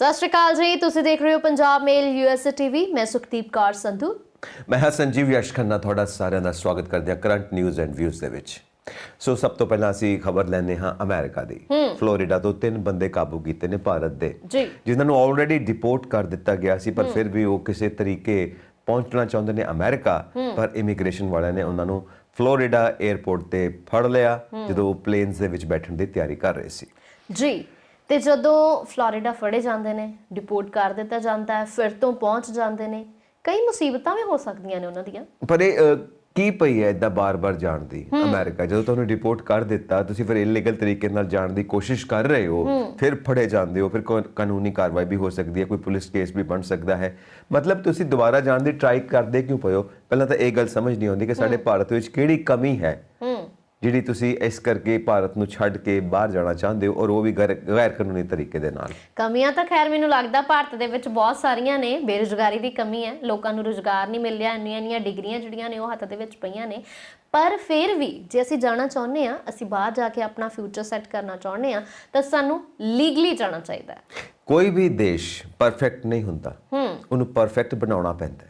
ਸਤਿ ਸ਼੍ਰੀ ਅਕਾਲ ਜੀ, ਤੁਸੀਂ ਦੇਖ ਰਹੇ ਹੋ ਪੰਜਾਬ ਮੇਲ USA TV। ਮੈਂ ਸੁਖਦੀਪ ਕੌਰ ਸੰਧੂ। ਮੈਂ ਹਾਂ ਸੰਜੀਵ ਯਸ਼ ਖੰਨਾ, ਤੁਹਾਡਾ ਸਾਰਿਆਂ ਦਾ ਸਵਾਗਤ ਕਰਦੇ ਹਾਂ ਕਰੰਟ ਨਿਊਜ਼ ਐਂਡ ਵਿਊਜ਼ ਦੇ ਵਿੱਚ। ਸੋ ਸਭ ਤੋਂ ਪਹਿਲਾਂ ਅਸੀਂ ਖਬਰ ਲੈਂਦੇ ਹਾਂ ਅਮਰੀਕਾ ਦੀ। ਫਲੋਰੀਡਾ ਤੋਂ 3 ਬੰਦੇ ਕਾਬੂ ਕੀਤੇ ਨੇ ਭਾਰਤ ਦੇ, ਜਿਨ੍ਹਾਂ ਨੂੰ ਆਲਰੇਡੀ ਡਿਪੋਰਟ ਕਰ ਦਿੱਤਾ ਗਿਆ ਸੀ, ਪਰ ਫਿਰ ਵੀ ਉਹ ਕਿਸੇ ਤਰੀਕੇ ਪਹੁੰਚਣਾ ਚਾਹੁੰਦੇ ਨੇ ਅਮਰੀਕਾ। ਪਰ ਇਮੀਗ੍ਰੇਸ਼ਨ ਵਾਲਿਆਂ ਨੇ ਉਹਨਾਂ ਨੂੰ ਫਲੋਰੀਡਾ 에ਅਰਪੋਰਟ ਤੇ ਫੜ ਲਿਆ ਜਦੋਂ ਉਹ ਪਲੇਨਸ ਦੇ ਵਿੱਚ ਬੈਠਣ ਦੀ ਤਿਆਰੀ ਕਰ ਰਹੇ ਸੀ ਜੀ। ਤੇ ਜਦੋਂ ਫਲੋਰੀਡਾ ਫੜੇ ਜਾਂਦੇ ਨੇ, ਡਿਪੋਰਟ ਕਰ ਦਿੱਤਾ ਜਾਂਦਾ ਹੈ, ਫਿਰ ਤੋਂ ਪਹੁੰਚ ਜਾਂਦੇ ਨੇ, ਕਈ ਮੁਸੀਬਤਾਂ ਵੀ ਹੋ ਸਕਦੀਆਂ ਨੇ ਉਹਨਾਂ ਦੀਆਂ। ਪਰ ਇਹ ਕੀ ਪਈ ਹੈ ਇਦਾਂ ਬਾਰ-ਬਾਰ ਜਾਣ ਦੀ ਅਮਰੀਕਾ? ਜਦੋਂ ਤੁਹਾਨੂੰ ਰਿਪੋਰਟ ਕਰ ਦਿੱਤਾ, ਤੁਸੀਂ ਫਿਰ ਇਲੀਗਲ ਤਰੀਕੇ ਨਾਲ ਜਾਣ ਦੀ ਕੋਸ਼ਿਸ਼ ਕਰ ਰਹੇ ਹੋ, ਫਿਰ ਫੜੇ ਜਾਂਦੇ ਹੋ, ਫਿਰ ਕਾਨੂੰਨੀ ਕਾਰਵਾਈ ਵੀ ਹੋ ਸਕਦੀ ਹੈ, ਕੋਈ ਪੁਲਿਸ ਕੇਸ ਵੀ ਬਣ ਸਕਦਾ ਹੈ। ਮਤਲਬ ਤੁਸੀਂ ਦੁਬਾਰਾ ਜਾਣ ਦੀ ਟਰਾਈ ਕਰਦੇ ਕਿਉਂ ਪਏ ਹੋ? ਪਹਿਲਾਂ ਤਾਂ ਇਹ ਗੱਲ ਸਮਝ ਨਹੀਂ ਆਉਂਦੀ ਕਿ ਸਾਡੇ ਭਾਰਤ ਵਿੱਚ ਕਿਹੜੀ ਕਮੀ ਹੈ ਜਿਹੜੀ ਤੁਸੀਂ ਇਸ ਕਰਕੇ ਭਾਰਤ ਨੂੰ ਛੱਡ ਕੇ ਬਾਹਰ ਜਾਣਾ ਚਾਹੁੰਦੇ ਹੋ, ਔਰ ਉਹ ਵੀ ਗੈਰ ਕਾਨੂੰਨੀ ਤਰੀਕੇ ਦੇ ਨਾਲ। ਕਮੀਆਂ ਤਾਂ ਖੈਰ ਮੈਨੂੰ ਲੱਗਦਾ ਭਾਰਤ ਦੇ ਵਿੱਚ ਬਹੁਤ ਸਾਰੀਆਂ ਨੇ। ਬੇਰੁਜ਼ਗਾਰੀ ਦੀ ਕਮੀ ਹੈ, ਲੋਕਾਂ ਨੂੰ ਰੁਜ਼ਗਾਰ ਨਹੀਂ ਮਿਲ ਰਿਹਾ, ਇੰਨੀਆਂ ਡਿਗਰੀਆਂ ਜਿਹੜੀਆਂ ਨੇ ਉਹ ਹੱਥ ਦੇ ਵਿੱਚ ਪਈਆਂ ਨੇ। ਪਰ ਫਿਰ ਵੀ ਜੇ ਅਸੀਂ ਜਾਣਾ ਚਾਹੁੰਦੇ ਹਾਂ, ਅਸੀਂ ਬਾਹਰ ਜਾ ਕੇ ਆਪਣਾ ਫਿਊਚਰ ਸੈੱਟ ਕਰਨਾ ਚਾਹੁੰਦੇ ਹਾਂ, ਤਾਂ ਸਾਨੂੰ ਲੀਗਲੀ ਜਾਣਾ ਚਾਹੀਦਾ ਹੈ। ਕੋਈ ਵੀ ਦੇਸ਼ ਪਰਫੈਕਟ ਨਹੀਂ ਹੁੰਦਾ, ਉਹਨੂੰ ਪਰਫੈਕਟ ਬਣਾਉਣਾ ਪੈਂਦਾ ਹੈ।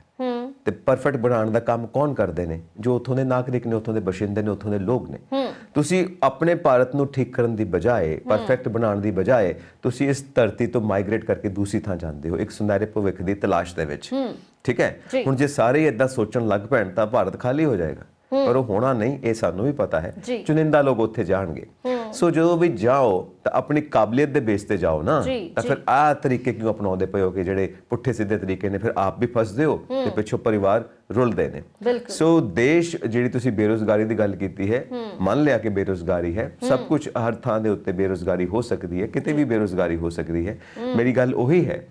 ਤੇ ਪਰਫੈਕਟ ਬਣਾਉਣ ਦਾ ਕੰਮ ਕੌਣ ਕਰਦੇ ਨੇ? ਜੋ ਉੱਥੋਂ ਦੇ ਨਾਗਰਿਕ ਨੇ, ਉੱਥੋਂ ਦੇ ਬਸ਼ਿੰਦੇ ਨੇ, ਉੱਥੋਂ ਦੇ ਲੋਕ ਨੇ। ਤੁਸੀਂ ਆਪਣੇ ਭਾਰਤ ਨੂੰ ਠੀਕ ਕਰਨ ਦੀ ਬਜਾਏ, ਪਰਫੈਕਟ ਬਣਾਉਣ ਦੀ ਬਜਾਏ, ਤੁਸੀਂ ਇਸ ਧਰਤੀ ਤੋਂ ਮਾਈਗ੍ਰੇਟ ਕਰਕੇ ਦੂਸਰੀ ਥਾਂ ਜਾਂਦੇ ਹੋ ਇੱਕ ਸੁਨਹਿਰੇ ਭਵਿੱਖ ਦੀ ਤਲਾਸ਼ ਦੇ ਵਿੱਚ। ਠੀਕ ਹੈ, ਹੁਣ ਜੇ ਸਾਰੇ ਇਦਾਂ ਸੋਚਣ ਲੱਗ ਪੈਣ ਤਾਂ ਭਾਰਤ ਖਾਲੀ ਹੋ ਜਾਏਗਾ, ਪਰ ਉਹ ਹੋਣਾ ਨਹੀਂ, ਇਹ ਸਾਨੂੰ ਵੀ ਪਤਾ ਹੈ। ਚੁਣਿੰਦਾ ਲੋਕ ਉੱਥੇ ਜਾਣਗੇ। ਸੋ ਜਦੋਂ ਵੀ ਜਾਓ ਤਾਂ ਆਪਣੀ ਕਾਬਲੀਅਤ ਦੇ ਬੇਸ ਤੇ ਜਾਓ ਨਾ। ਤਾਂ ਫਿਰ ਆਹ ਤਰੀਕੇ ਕਿਉਂ ਅਪਣਾਉਂਦੇ ਪਏ ਹੋ ਕਿ ਜਿਹੜੇ ਪੁੱਠੇ ਸਿੱਧੇ ਤਰੀਕੇ ਨੇ? ਫਿਰ ਆਪ ਵੀ ਫਸਦੇ ਹੋ ਤੇ ਪਿੱਛੋਂ ਪਰਿਵਾਰ ਰੁਲਦੇ ਨੇ। ਸੋ ਦੇਸ਼, ਜਿਹੜੀ ਤੁਸੀਂ ਬੇਰੁਜ਼ਗਾਰੀ ਦੀ ਗੱਲ ਕੀਤੀ ਹੈ, ਮੰਨ ਲਿਆ ਕਿ ਬੇਰੁਜ਼ਗਾਰੀ ਹੈ, ਸਭ ਕੁਝ ਹਰ ਥਾਂ ਦੇ ਉੱਤੇ ਬੇਰੁਜ਼ਗਾਰੀ ਹੋ ਸਕਦੀ ਹੈ, ਕਿਤੇ ਵੀ ਬੇਰੁਜ਼ਗਾਰੀ ਹੋ ਸਕਦੀ ਹੈ। ਮੇਰੀ ਗੱਲ ਉਹੀ ਹੈ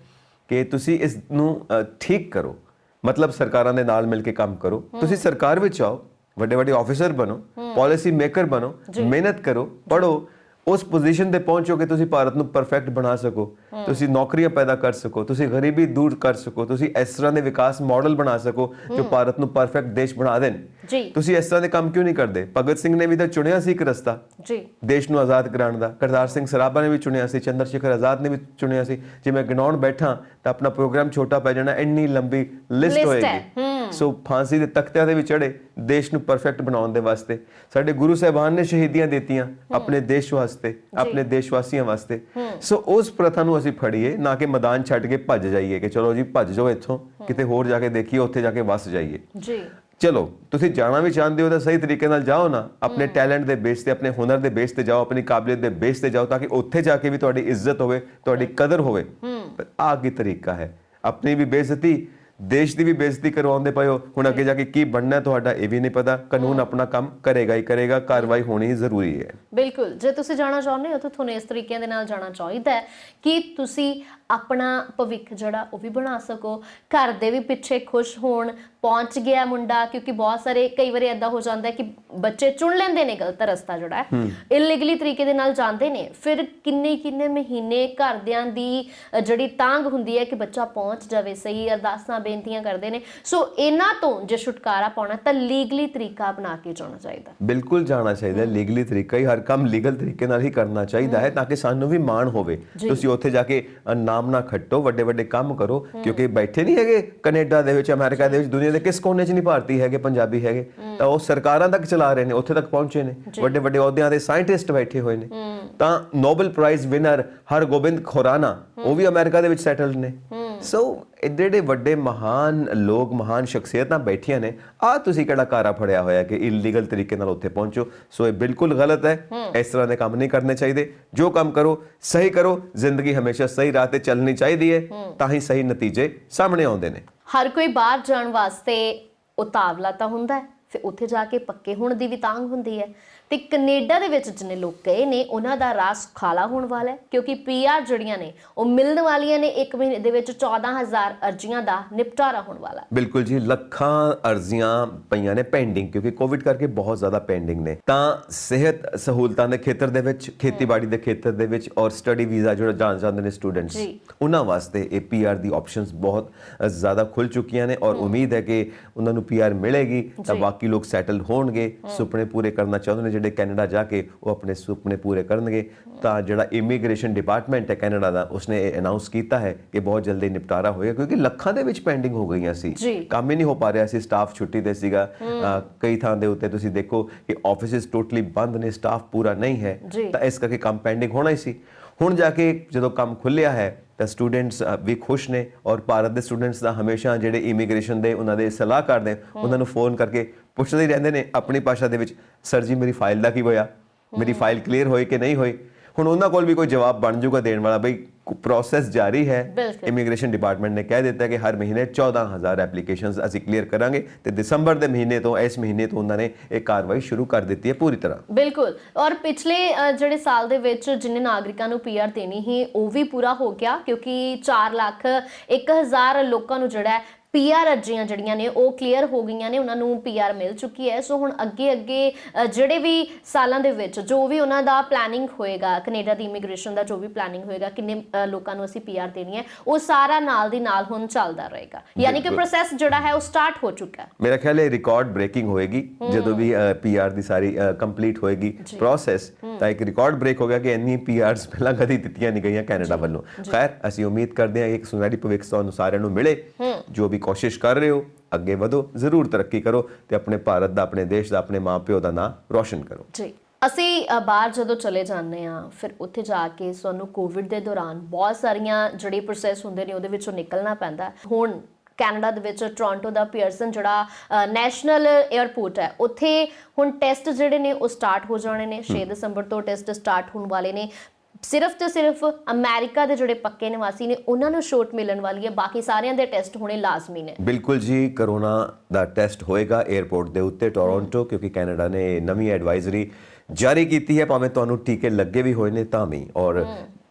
ਕਿ ਤੁਸੀਂ ਇਸ ਨੂੰ ਠੀਕ ਕਰੋ, ਮਤਲਬ ਸਰਕਾਰਾਂ ਦੇ ਨਾਲ ਮਿਲ ਕੇ ਕੰਮ ਕਰੋ। ਤੁਸੀਂ ਸਰਕਾਰ ਵਿੱਚ ਆਓ, ਵੱਡੇ ਵੱਡੇ ਆਫਿਸਰ ਬਣੋ, ਪਾਲਿਸੀ ਮੇਕਰ ਬਣੋ, ਮਿਹਨਤ ਕਰੋ, ਪੜ੍ਹੋ, ਉਸ ਪੋਜੀਸ਼ਨ ਤੇ ਪਹੁੰਚੋ ਕਿ ਤੁਸੀਂ ਭਾਰਤ ਨੂੰ ਪਰਫੈਕਟ ਬਣਾ ਸਕੋ, ਤੁਸੀਂ ਨੌਕਰੀਆਂ ਪੈਦਾ ਕਰ ਸਕੋ, ਤੁਸੀਂ ਗਰੀਬੀ ਦੂਰ ਕਰ ਸਕੋ, ਤੁਸੀਂ ਇਸ ਤਰ੍ਹਾਂ ਦੇ ਵਿਕਾਸ ਮਾਡਲ ਬਣਾ ਸਕੋ ਜੋ ਭਾਰਤ ਨੂੰ ਪਰਫੈਕਟ ਦੇਸ਼ ਬਣਾ ਦੇਣ। ਤੁਸੀਂ ਇਸ ਤਰ੍ਹਾਂ ਦੇ ਕੰਮ ਕਿਉਂ ਨਹੀਂ ਕਰਦੇ? ਭਗਤ ਸਿੰਘ ਨੇ ਵੀ ਤਾਂ ਚੁਣਿਆ ਸੀ ਇੱਕ ਰਸਤਾ ਦੇਸ਼ ਨੂੰ ਆਜ਼ਾਦ ਕਰਾਉਣ ਦਾ, ਕਰਤਾਰ ਸਿੰਘ ਸਰਾਭਾ ਨੇ ਵੀ ਚੁਣਿਆ ਸੀ, ਚੰਦਰ ਸ਼ੇਖਰ ਆਜ਼ਾਦ ਨੇ ਵੀ ਚੁਣਿਆ ਸੀ। ਜੇ ਮੈਂ ਗਿਣਾਉਣ ਬੈਠਾ ਤਾਂ ਆਪਣਾ ਪ੍ਰੋਗਰਾਮ ਛੋਟਾ ਪੈ ਜਾਣਾ, ਇੰਨੀ ਲੰਬੀ ਲਿਸਟ ਹੋਏਗੀ। ਸੋ ਫਾਂਸੀ ਦੇ ਤਖਤਿਆਂ ਦੇ ਵੀ ਚੜੇ ਦੇਸ਼ ਨੂੰ ਪਰਫੈਕਟ ਬਣਾਉਣ ਦੇ ਵਾਸਤੇ। ਸਾਡੇ ਗੁਰੂ ਸਾਹਿਬਾਨ ਨੇ ਸ਼ਹੀਦੀਆਂ ਦਿੱਤੀਆਂ ਆਪਣੇ ਦੇਸ਼ ਵਾਸਤੇ, ਆਪਣੇ ਦੇਸ਼ ਵਾਸੀਆਂ ਵਾਸਤੇ। ਸੋ ਉਸ ਪ੍ਰਥਾ ਨੂੰ ਅਸੀਂ ਫੜੀਏ, ਨਾ ਕਿ ਮੈਦਾਨ ਛੱਡ ਕੇ ਭੱਜ ਜਾਈਏ ਕਿ ਚਲੋ ਜੀ ਭੱਜ ਜਾਓ ਇੱਥੋਂ, ਕਿਤੇ ਹੋਰ ਜਾ ਕੇ ਦੇਖੀਏ, ਉੱਥੇ ਜਾ ਕੇ ਵਸ ਜਾਈਏ। ਚਲੋ ਤੁਸੀਂ ਜਾਣਾ ਵੀ ਚਾਹੁੰਦੇ ਹੋ ਤਾਂ ਸਹੀ ਤਰੀਕੇ ਨਾਲ ਜਾਓ ਨਾ, ਆਪਣੇ ਟੈਲੈਂਟ ਦੇ ਬੇਸ ਤੇ, ਆਪਣੇ ਹੁਨਰ ਦੇ ਬੇਸ ਤੇ ਜਾਓ, ਆਪਣੀ ਕਾਬਲੀਅਤ ਦੇ ਬੇਸ ਤੇ ਜਾਓ, ਤਾਂ ਕਿ ਉੱਥੇ ਜਾ ਕੇ ਵੀ ਤੁਹਾਡੀ ਇੱਜ਼ਤ ਹੋਵੇ, ਤੁਹਾਡੀ ਕਦਰ ਹੋਵੇ। ਪਰ ਆਹ ਕੀ ਤਰੀਕਾ ਹੈ? ਆਪਣੀ ਵੀ ਬੇਇੱਜ਼ਤੀ, ਦੇਸ਼ ਦੀ ਵੀ ਬੇਇੱਜ਼ਤੀ ਕਰਵਾਉਂਦੇ ਪਏ ਹੋ। ਹੁਣ ਅੱਗੇ ਜਾ ਕੇ ਕੀ ਬਣਨਾ ਤੁਹਾਡਾ ਇਹ ਵੀ ਨਹੀਂ ਪਤਾ। ਕਾਨੂੰਨ ਆਪਣਾ ਕੰਮ ਕਰੇਗਾ ਹੀ ਕਰੇਗਾ, ਕਾਰਵਾਈ ਹੋਣੀ ਜ਼ਰੂਰੀ ਹੈ। ਬਿਲਕੁਲ, ਜੇ ਤੁਸੀਂ ਜਾਣਾ ਚਾਹੁੰਦੇ ਹੋ ਤਾਂ ਤੁਹਾਨੂੰ ਇਸ ਤਰੀਕੇ ਦੇ ਨਾਲ ਜਾਣਾ ਚਾਹੀਦਾ ਹੈ ਕਿ ਤੁਸੀਂ ਆਪਣਾ ਭਵਿੱਖ ਜਿਹੜਾ ਉਹ ਵੀ ਬਣਾ ਸਕੋ, ਘਰ ਦੇ ਵੀ ਪਿੱਛੇ ਖੁਸ਼ ਹੋਣ। ਪਹੁੰਚ ਗਿਆ ਮੁੰਡਾ, ਕਿਉਂਕਿ ਬਹੁਤ ਸਾਰੇ ਕਈ ਵਾਰੀ ਏਦਾਂ ਹੋ ਜਾਂਦਾ ਕਿ ਬੱਚੇ ਚੁਣ ਲੈਂਦੇ ਨੇ ਗਲਤ ਰਸਤਾ, ਜਿਹੜਾ ਇਲੀਗਲੀ ਤਰੀਕੇ ਦੇ ਨਾਲ ਜਾਂਦੇ ਨੇ। ਫਿਰ ਕਿੰਨੇ ਮਹੀਨੇ ਘਰਦਿਆਂ ਦੀ ਜਿਹੜੀ ਤਾਂਘ ਹੁੰਦੀ ਹੈ ਕਿ ਬੱਚਾ ਪਹੁੰਚ ਜਾਵੇ ਸਹੀ, ਅਰਦਾਸਾਂ ਬੇਨਤੀਆਂ ਕਰਦੇ ਨੇ। ਸੋ ਇਹਨਾਂ ਤੋਂ ਜੇ ਛੁਟਕਾਰਾ ਪਾਉਣਾ ਤਾਂ ਲੀਗਲੀ ਤਰੀਕਾ ਅਪਣਾ ਕੇ ਜਾਣਾ ਚਾਹੀਦਾ। ਬਿਲਕੁਲ ਜਾਣਾ ਚਾਹੀਦਾ, ਲੀਗਲੀ ਤਰੀਕਾ ਹੀ, ਹਰ ਕੰਮ ਲੀਗਲ ਤਰੀਕੇ ਨਾਲ ਹੀ ਕਰਨਾ ਚਾਹੀਦਾ ਹੈ, ਤਾਂ ਕਿ ਸਾਨੂੰ ਵੀ ਮਾਣ ਹੋਵੇ। ਤੁਸੀਂ ਉੱਥੇ ਜਾ ਕੇ ਨਾਮ ਨਾ ਖੱਟੋ, ਵੱਡੇ ਵੱਡੇ ਕੰਮ ਕਰੋ, ਕਿਉਂਕਿ ਬੈਠੇ ਨਹੀਂ ਹੈਗੇ ਕੈਨੇਡਾ ਦੇ ਵਿੱਚ, ਅਮਰੀਕਾ ਦੇ ਵਿੱਚ, ਦੁਨੀਆ ਦੇ ਕਿਸ ਕੋਨੇ 'ਚ ਨਹੀਂ ਭਾਰਤੀ ਹੈਗੇ, ਪੰਜਾਬੀ ਹੈਗੇ, ਤਾਂ ਉਹ ਸਰਕਾਰਾਂ ਤੱਕ ਚਲਾ ਰਹੇ ਨੇ, ਉੱਥੇ ਤੱਕ ਪਹੁੰਚੇ ਨੇ, ਵੱਡੇ ਵੱਡੇ ਅਹੁਦਿਆਂ ਦੇ ਸਾਇੰਟਿਸਟ ਬੈਠੇ ਹੋਏ ਨੇ। ਤਾਂ Nobel prize winner Hargobind Khorana, ਉਹ ਵੀ ਅਮਰੀਕਾ ਦੇ ਵਿੱਚ ਸੈਟਲਡ ਨੇ। ਸੋ ਏਡੇ ਵੱਡੇ ਮਹਾਨ ਲੋਕ, ਮਹਾਨ ਸ਼ਖਸੀਅਤਾਂ ਬੈਠੀਆਂ ਨੇ। ਆਹ ਤੁਸੀਂ ਕਿਹੜਾ ਕਾਰਾ ਫੜਿਆ ਹੋਇਆ ਕਿ ਇਲੀਗਲ ਤਰੀਕੇ ਨਾਲ ਉੱਥੇ ਪਹੁੰਚੋ? ਸੋ ਇਹ ਬਿਲਕੁਲ ਗਲਤ ਹੈ। ਇਸ ਤਰ੍ਹਾਂ ਦੇ ਕੰਮ ਨਹੀਂ ਕਰਨੇ ਚਾਹੀਦੇ। ਜੋ ਕੰਮ ਕਰੋ ਸਹੀ ਕਰੋ। ਜ਼ਿੰਦਗੀ ਹਮੇਸ਼ਾ ਸਹੀ ਰਾਹ ਤੇ ਚੱਲਣੀ ਚਾਹੀਦੀ ਹੈ, ਤਾਂ ਹੀ ਸਹੀ ਨਤੀਜੇ ਸਾਹਮਣੇ ਆਉਂਦੇ ਨੇ। ਹਰ ਕੋਈ ਬਾਹਰ ਜਾਣ ਵਾਸਤੇ ਉਤਾਵਲਾ ਤਾਂ ਹੁੰਦਾ ਹੈ, ਫਿਰ ਉੱਥੇ ਜਾ ਕੇ ਪੱਕੇ ਹੋਣ ਦੀ ਵੀ ਤਾਂਘ ਹੁੰਦੀ ਹੈ। ਤੇ ਕੈਨੇਡਾ ਦੇ ਵਿੱਚ ਜਿੰਨੇ ਲੋਕ ਗਏ ਨੇ ਉਹਨਾਂ ਦਾ ਰਾਹ ਸੁਖਾਲਾ ਹੋਣ ਵਾਲਾ ਹੈ, ਕਿਉਂਕਿ PR ਜਿਹੜੀਆਂ ਨੇ ਉਹ ਮਿਲਣ ਵਾਲੀਆਂ ਨੇ। 1 ਮਹੀਨੇ ਦੇ ਵਿੱਚ 14,000 ਅਰਜ਼ੀਆਂ ਦਾ ਨਿਪਟਾਰਾ ਹੋਣ ਵਾਲਾ। ਬਿਲਕੁਲ ਜੀ, ਲੱਖਾਂ ਅਰਜ਼ੀਆਂ ਪਈਆਂ ਨੇ ਪੈਂਡਿੰਗ, ਕਿਉਂਕਿ ਕੋਵਿਡ ਕਰਕੇ ਬਹੁਤ ਜ਼ਿਆਦਾ ਪੈਂਡਿੰਗ ਨੇ। ਤਾਂ ਸਿਹਤ ਸਹੂਲਤਾਂ ਦੇ ਖੇਤਰ ਦੇ ਵਿੱਚ, ਖੇਤੀਬਾੜੀ ਦੇ ਖੇਤਰ ਦੇ ਵਿੱਚ, ਔਰ ਸਟੱਡੀ ਵੀਜ਼ਾ ਜਿਹੜਾ ਜਾਣ ਜਾਂਦੇ ਨੇ ਸਟੂਡੈਂਟਸ, ਉਹਨਾਂ ਵਾਸਤੇ ਇਹ PR ਦੀ ਆਪਸ਼ਨਸ ਬਹੁਤ ਜ਼ਿਆਦਾ ਖੁੱਲ ਚੁੱਕੀਆਂ ਨੇ। ਔਰ ਉਮੀਦ ਹੈ ਕਿ ਉਹਨਾਂ ਨੂੰ PR ਮਿਲੇਗੀ ਤਾਂ ਬਾਕੀ ਲੋਕ ਸੈਟਲ ਹੋਣਗੇ, ਸੁਪਨੇ ਪੂਰੇ ਕਰਨਾ ਚਾਹੁੰਦੇ ਨੇ ਜਿਹੜੇ ਕੈਨੇਡਾ ਜਾ ਕੇ ਉਹ ਆਪਣੇ ਸੁਪਨੇ ਪੂਰੇ ਕਰਨਗੇ। ਤਾਂ ਜਿਹੜਾ ਇਮੀਗ੍ਰੇਸ਼ਨ ਡਿਪਾਰਟਮੈਂਟ ਹੈ ਕੈਨੇਡਾ ਦਾ, ਉਸਨੇ ਇਹ ਅਨਾਉਂਸ ਕੀਤਾ ਹੈ ਕਿ ਬਹੁਤ ਜਲਦੀ ਨਿਪਟਾਰਾ ਹੋਏਗਾ, ਕਿਉਂਕਿ ਲੱਖਾਂ ਦੇ ਵਿੱਚ ਪੈਂਡਿੰਗ ਹੋ ਗਈਆਂ ਸੀ, ਕੰਮ ਹੀ ਨਹੀਂ ਹੋ ਪਾ ਰਿਹਾ ਸੀ, ਸਟਾਫ ਛੁੱਟੀ ਤੇ ਸੀਗਾ। ਕਈ ਥਾਂ ਦੇ ਉੱਤੇ ਤੁਸੀਂ ਦੇਖੋ ਕਿ ਆਫਿਸਿਸ ਟੋਟਲੀ ਬੰਦ ਨੇ, ਸਟਾਫ ਪੂਰਾ ਨਹੀਂ ਹੈ, ਤਾਂ ਇਸ ਕਰਕੇ ਕੰਮ ਪੈਂਡਿੰਗ ਹੋਣਾ ਹੀ ਸੀ। ਹੁਣ ਜਾ ਕੇ ਜਦੋਂ ਕੰਮ ਖੁੱਲਿਆ ਹੈ ਤਾਂ ਸਟੂਡੈਂਟਸ ਵੀ ਖੁਸ਼ ਨੇ, ਔਰ ਭਾਰਤ ਦੇ ਸਟੂਡੈਂਟਸ ਦਾ ਹਮੇਸ਼ਾ ਜਿਹੜੇ ਇਮੀਗ੍ਰੇਸ਼ਨ ਦੇ ਉਹਨਾਂ ਦੇ ਸਲਾਹਕਾਰ ਨੇ ਉਹਨਾਂ ਨੂੰ ਫੋਨ ਕਰਕੇ ਪੁੱਛਦੇ ਹੀ ਰਹਿੰਦੇ ਨੇ ਆਪਣੀ ਭਾਸ਼ਾ ਦੇ ਵਿੱਚ, ਸਰ ਜੀ ਮੇਰੀ ਫਾਈਲ ਦਾ ਕੀ ਹੋਇਆ, ਮੇਰੀ ਫਾਈਲ ਕਲੀਅਰ ਹੋਈ ਕਿ ਨਹੀਂ ਹੋਈ। ਹੁਣ ਉਹਨਾਂ ਕੋਲ ਵੀ ਕੋਈ ਜਵਾਬ ਬਣ ਜਾਊਗਾ ਦੇਣ ਵਾਲਾ, ਬਈ ਪ੍ਰੋਸੈਸ ਜਾਰੀ ਹੈ। ਇਮੀਗ੍ਰੇਸ਼ਨ ਡਿਪਾਰਟਮੈਂਟ ਨੇ ਕਹਿ ਦਿੱਤਾ ਕਿ ਹਰ ਮਹੀਨੇ 14,000 ਐਪਲੀਕੇਸ਼ਨਸ ਅਸੀਂ ਕਲੀਅਰ ਕਰਾਂਗੇ, ਤੇ ਦਸੰਬਰ ਦੇ ਮਹੀਨੇ ਤੋਂ, ਇਸ ਮਹੀਨੇ ਤੋਂ ਉਹਨਾਂ ਨੇ ਇਹ ਕਾਰਵਾਈ ਸ਼ੁਰੂ ਕਰ ਦਿੱਤੀ ਹੈ ਪੂਰੀ ਤਰ੍ਹਾਂ। ਬਿਲਕੁਲ, ਔਰ ਪਿਛਲੇ ਜਿਹੜੇ ਸਾਲ ਦੇ ਵਿੱਚ ਜਿੰਨੇ ਨਾਗਰਿਕਾਂ ਨੂੰ ਪੀਆਰ ਦੇਣੀ ਸੀ ਉਹ ਵੀ ਪੂਰਾ ਹੋ ਗਿਆ, ਕਿਉਂਕਿ 4,01,000 ਲੋਕਾਂ ਨੂੰ ਜਿਹੜਾ ਹੈ ਪੀਆਰ ਅਰਜ਼ੀਆਂ ਜਿਹੜੀਆਂ ਨੇ ਉਹ ਕਲੀਅਰ ਹੋ ਗਈਆਂ ਨੇ, ਉਹਨਾਂ ਨੂੰ ਪੀਆਰ ਮਿਲ ਚੁੱਕੀ ਹੈ। ਸੋ ਹੁਣ ਅੱਗੇ ਜਿਹੜੇ ਵੀ ਸਾਲਾਂ ਦੇ ਵਿੱਚ ਜੋ ਵੀ ਉਹਨਾਂ ਦਾ ਪਲੈਨਿੰਗ ਹੋਏਗਾ, ਕੈਨੇਡਾ ਦੀ ਇਮੀਗ੍ਰੇਸ਼ਨ ਦਾ ਜੋ ਵੀ ਪਲੈਨਿੰਗ ਹੋਏਗਾ, ਕਿੰਨੇ ਲੋਕਾਂ ਨੂੰ ਅਸੀਂ ਪੀਆਰ ਦੇਣੀ ਹੈ, ਉਹ ਸਾਰਾ ਨਾਲ ਦੀ ਨਾਲ ਹੁਣ ਚੱਲਦਾ ਰਹੇਗਾ। ਯਾਨੀ ਕਿ ਪ੍ਰੋਸੈਸ ਜਿਹੜਾ ਹੈ ਉਹ ਸਟਾਰਟ ਹੋ ਚੁੱਕਾ ਹੈ। ਮੇਰਾ ਖਿਆਲ ਹੈ ਰਿਕਾਰਡ ਬ੍ਰੇਕਿੰਗ ਹੋਏਗੀ ਜਦੋਂ ਵੀ ਪੀਆਰ ਦੀ ਸਾਰੀ ਕੰਪਲੀਟ ਹੋਏਗੀ ਪ੍ਰੋਸੈਸ, ਤਾਂ ਇੱਕ ਰਿਕਾਰਡ ਬ੍ਰੇਕ ਹੋ ਗਿਆ ਕਿ ਇੰਨੀ ਪੀਆਰਸ ਪਹਿਲਾਂ ਕਦੀ ਦਿੱਤੀਆਂ ਨਹੀਂ ਗਈਆਂ ਕੈਨੇਡਾ ਵੱਲੋਂ। ਖੈਰ, ਅਸੀਂ ਉਮੀਦ ਕਰਦੇ ਹਾਂ ਕਿ ਇੱਕ ਸੁਨਹਿਰੀ ਭਵਿੱਖ ਤੁਹਾਨੂੰ ਸਾਰਿਆਂ ਨੂੰ ਮਿਲੇ। ਜੋ ਵੀ ਕੋਸ਼ਿਸ਼ ਕਰ ਰਹੇ ਹੋ ਅੱਗੇ ਵਧੋ, ਜ਼ਰੂਰ ਤਰੱਕੀ ਕਰੋ ਤੇ ਆਪਣੇ ਭਾਰਤ ਦਾ, ਆਪਣੇ ਦੇਸ਼ ਦਾ, ਆਪਣੇ ਮਾਂ-ਪਿਓ ਦਾ ਨਾਮ ਰੋਸ਼ਨ ਕਰੋ। ਜੀ, ਅਸੀਂ ਬਾਹਰ ਜਦੋਂ ਚਲੇ ਜਾਂਦੇ ਆ, ਫਿਰ ਉੱਥੇ ਜਾ ਕੇ ਸਾਨੂੰ ਕੋਵਿਡ ਦੇ ਦੌਰਾਨ ਬਹੁਤ ਸਾਰੀਆਂ ਜਿਹੜੇ ਪ੍ਰੋਸੈਸ ਹੁੰਦੇ ਨੇ ਉਹਦੇ ਵਿੱਚੋਂ ਨਿਕਲਣਾ ਪੈਂਦਾ। ਹੁਣ ਕੈਨੇਡਾ ਦੇ ਵਿੱਚ ਟੋਰਾਂਟੋ ਦਾ ਪੀਅਰਸਨ ਜਿਹੜਾ ਨੈਸ਼ਨਲ 에ਅਰਪੋਰਟ ਹੈ, ਉੱਥੇ ਹੁਣ ਟੈਸਟ ਜਿਹੜੇ ਨੇ ਉਹ ਸਟਾਰਟ ਹੋ ਜਾਣੇ ਨੇ। 6 ਦਸੰਬਰ ਤੋਂ ਟੈਸਟ ਸਟਾਰਟ ਹੋਣ ਵਾਲੇ ਨੇ। ਸਿਰਫ ਤੇ ਸਿਰਫ ਅਮਰੀਕਾ ਦੇ ਜਿਹੜੇ ਪੱਕੇ ਨਿਵਾਸੀ ਨੇ ਉਹਨਾਂ ਨੂੰ ਛੋਟ ਮਿਲਣ ਵਾਲੀ ਹੈ, ਬਾਕੀ ਸਾਰਿਆਂ ਦੇ ਟੈਸਟ ਹੋਣੇ ਲਾਜ਼ਮੀ ਨੇ। ਬਿਲਕੁਲ ਜੀ, ਕਰੋਨਾ ਦਾ ਟੈਸਟ ਹੋਏਗਾ 에ਅਰਪੋਰਟ ਦੇ ਉੱਤੇ ਟੋਰਾਂਟੋ, ਕਿਉਂਕਿ ਕੈਨੇਡਾ ਨੇ ਨਵੀਂ ਐਡਵਾਈਜ਼ਰੀ ਜਾਰੀ ਕੀਤੀ ਹੈ, ਭਾਵੇਂ ਤੁਹਾਨੂੰ ਟੀਕੇ ਲੱਗੇ ਵੀ ਹੋਏ ਨੇ ਤਾਂ ਵੀ। ਔਰ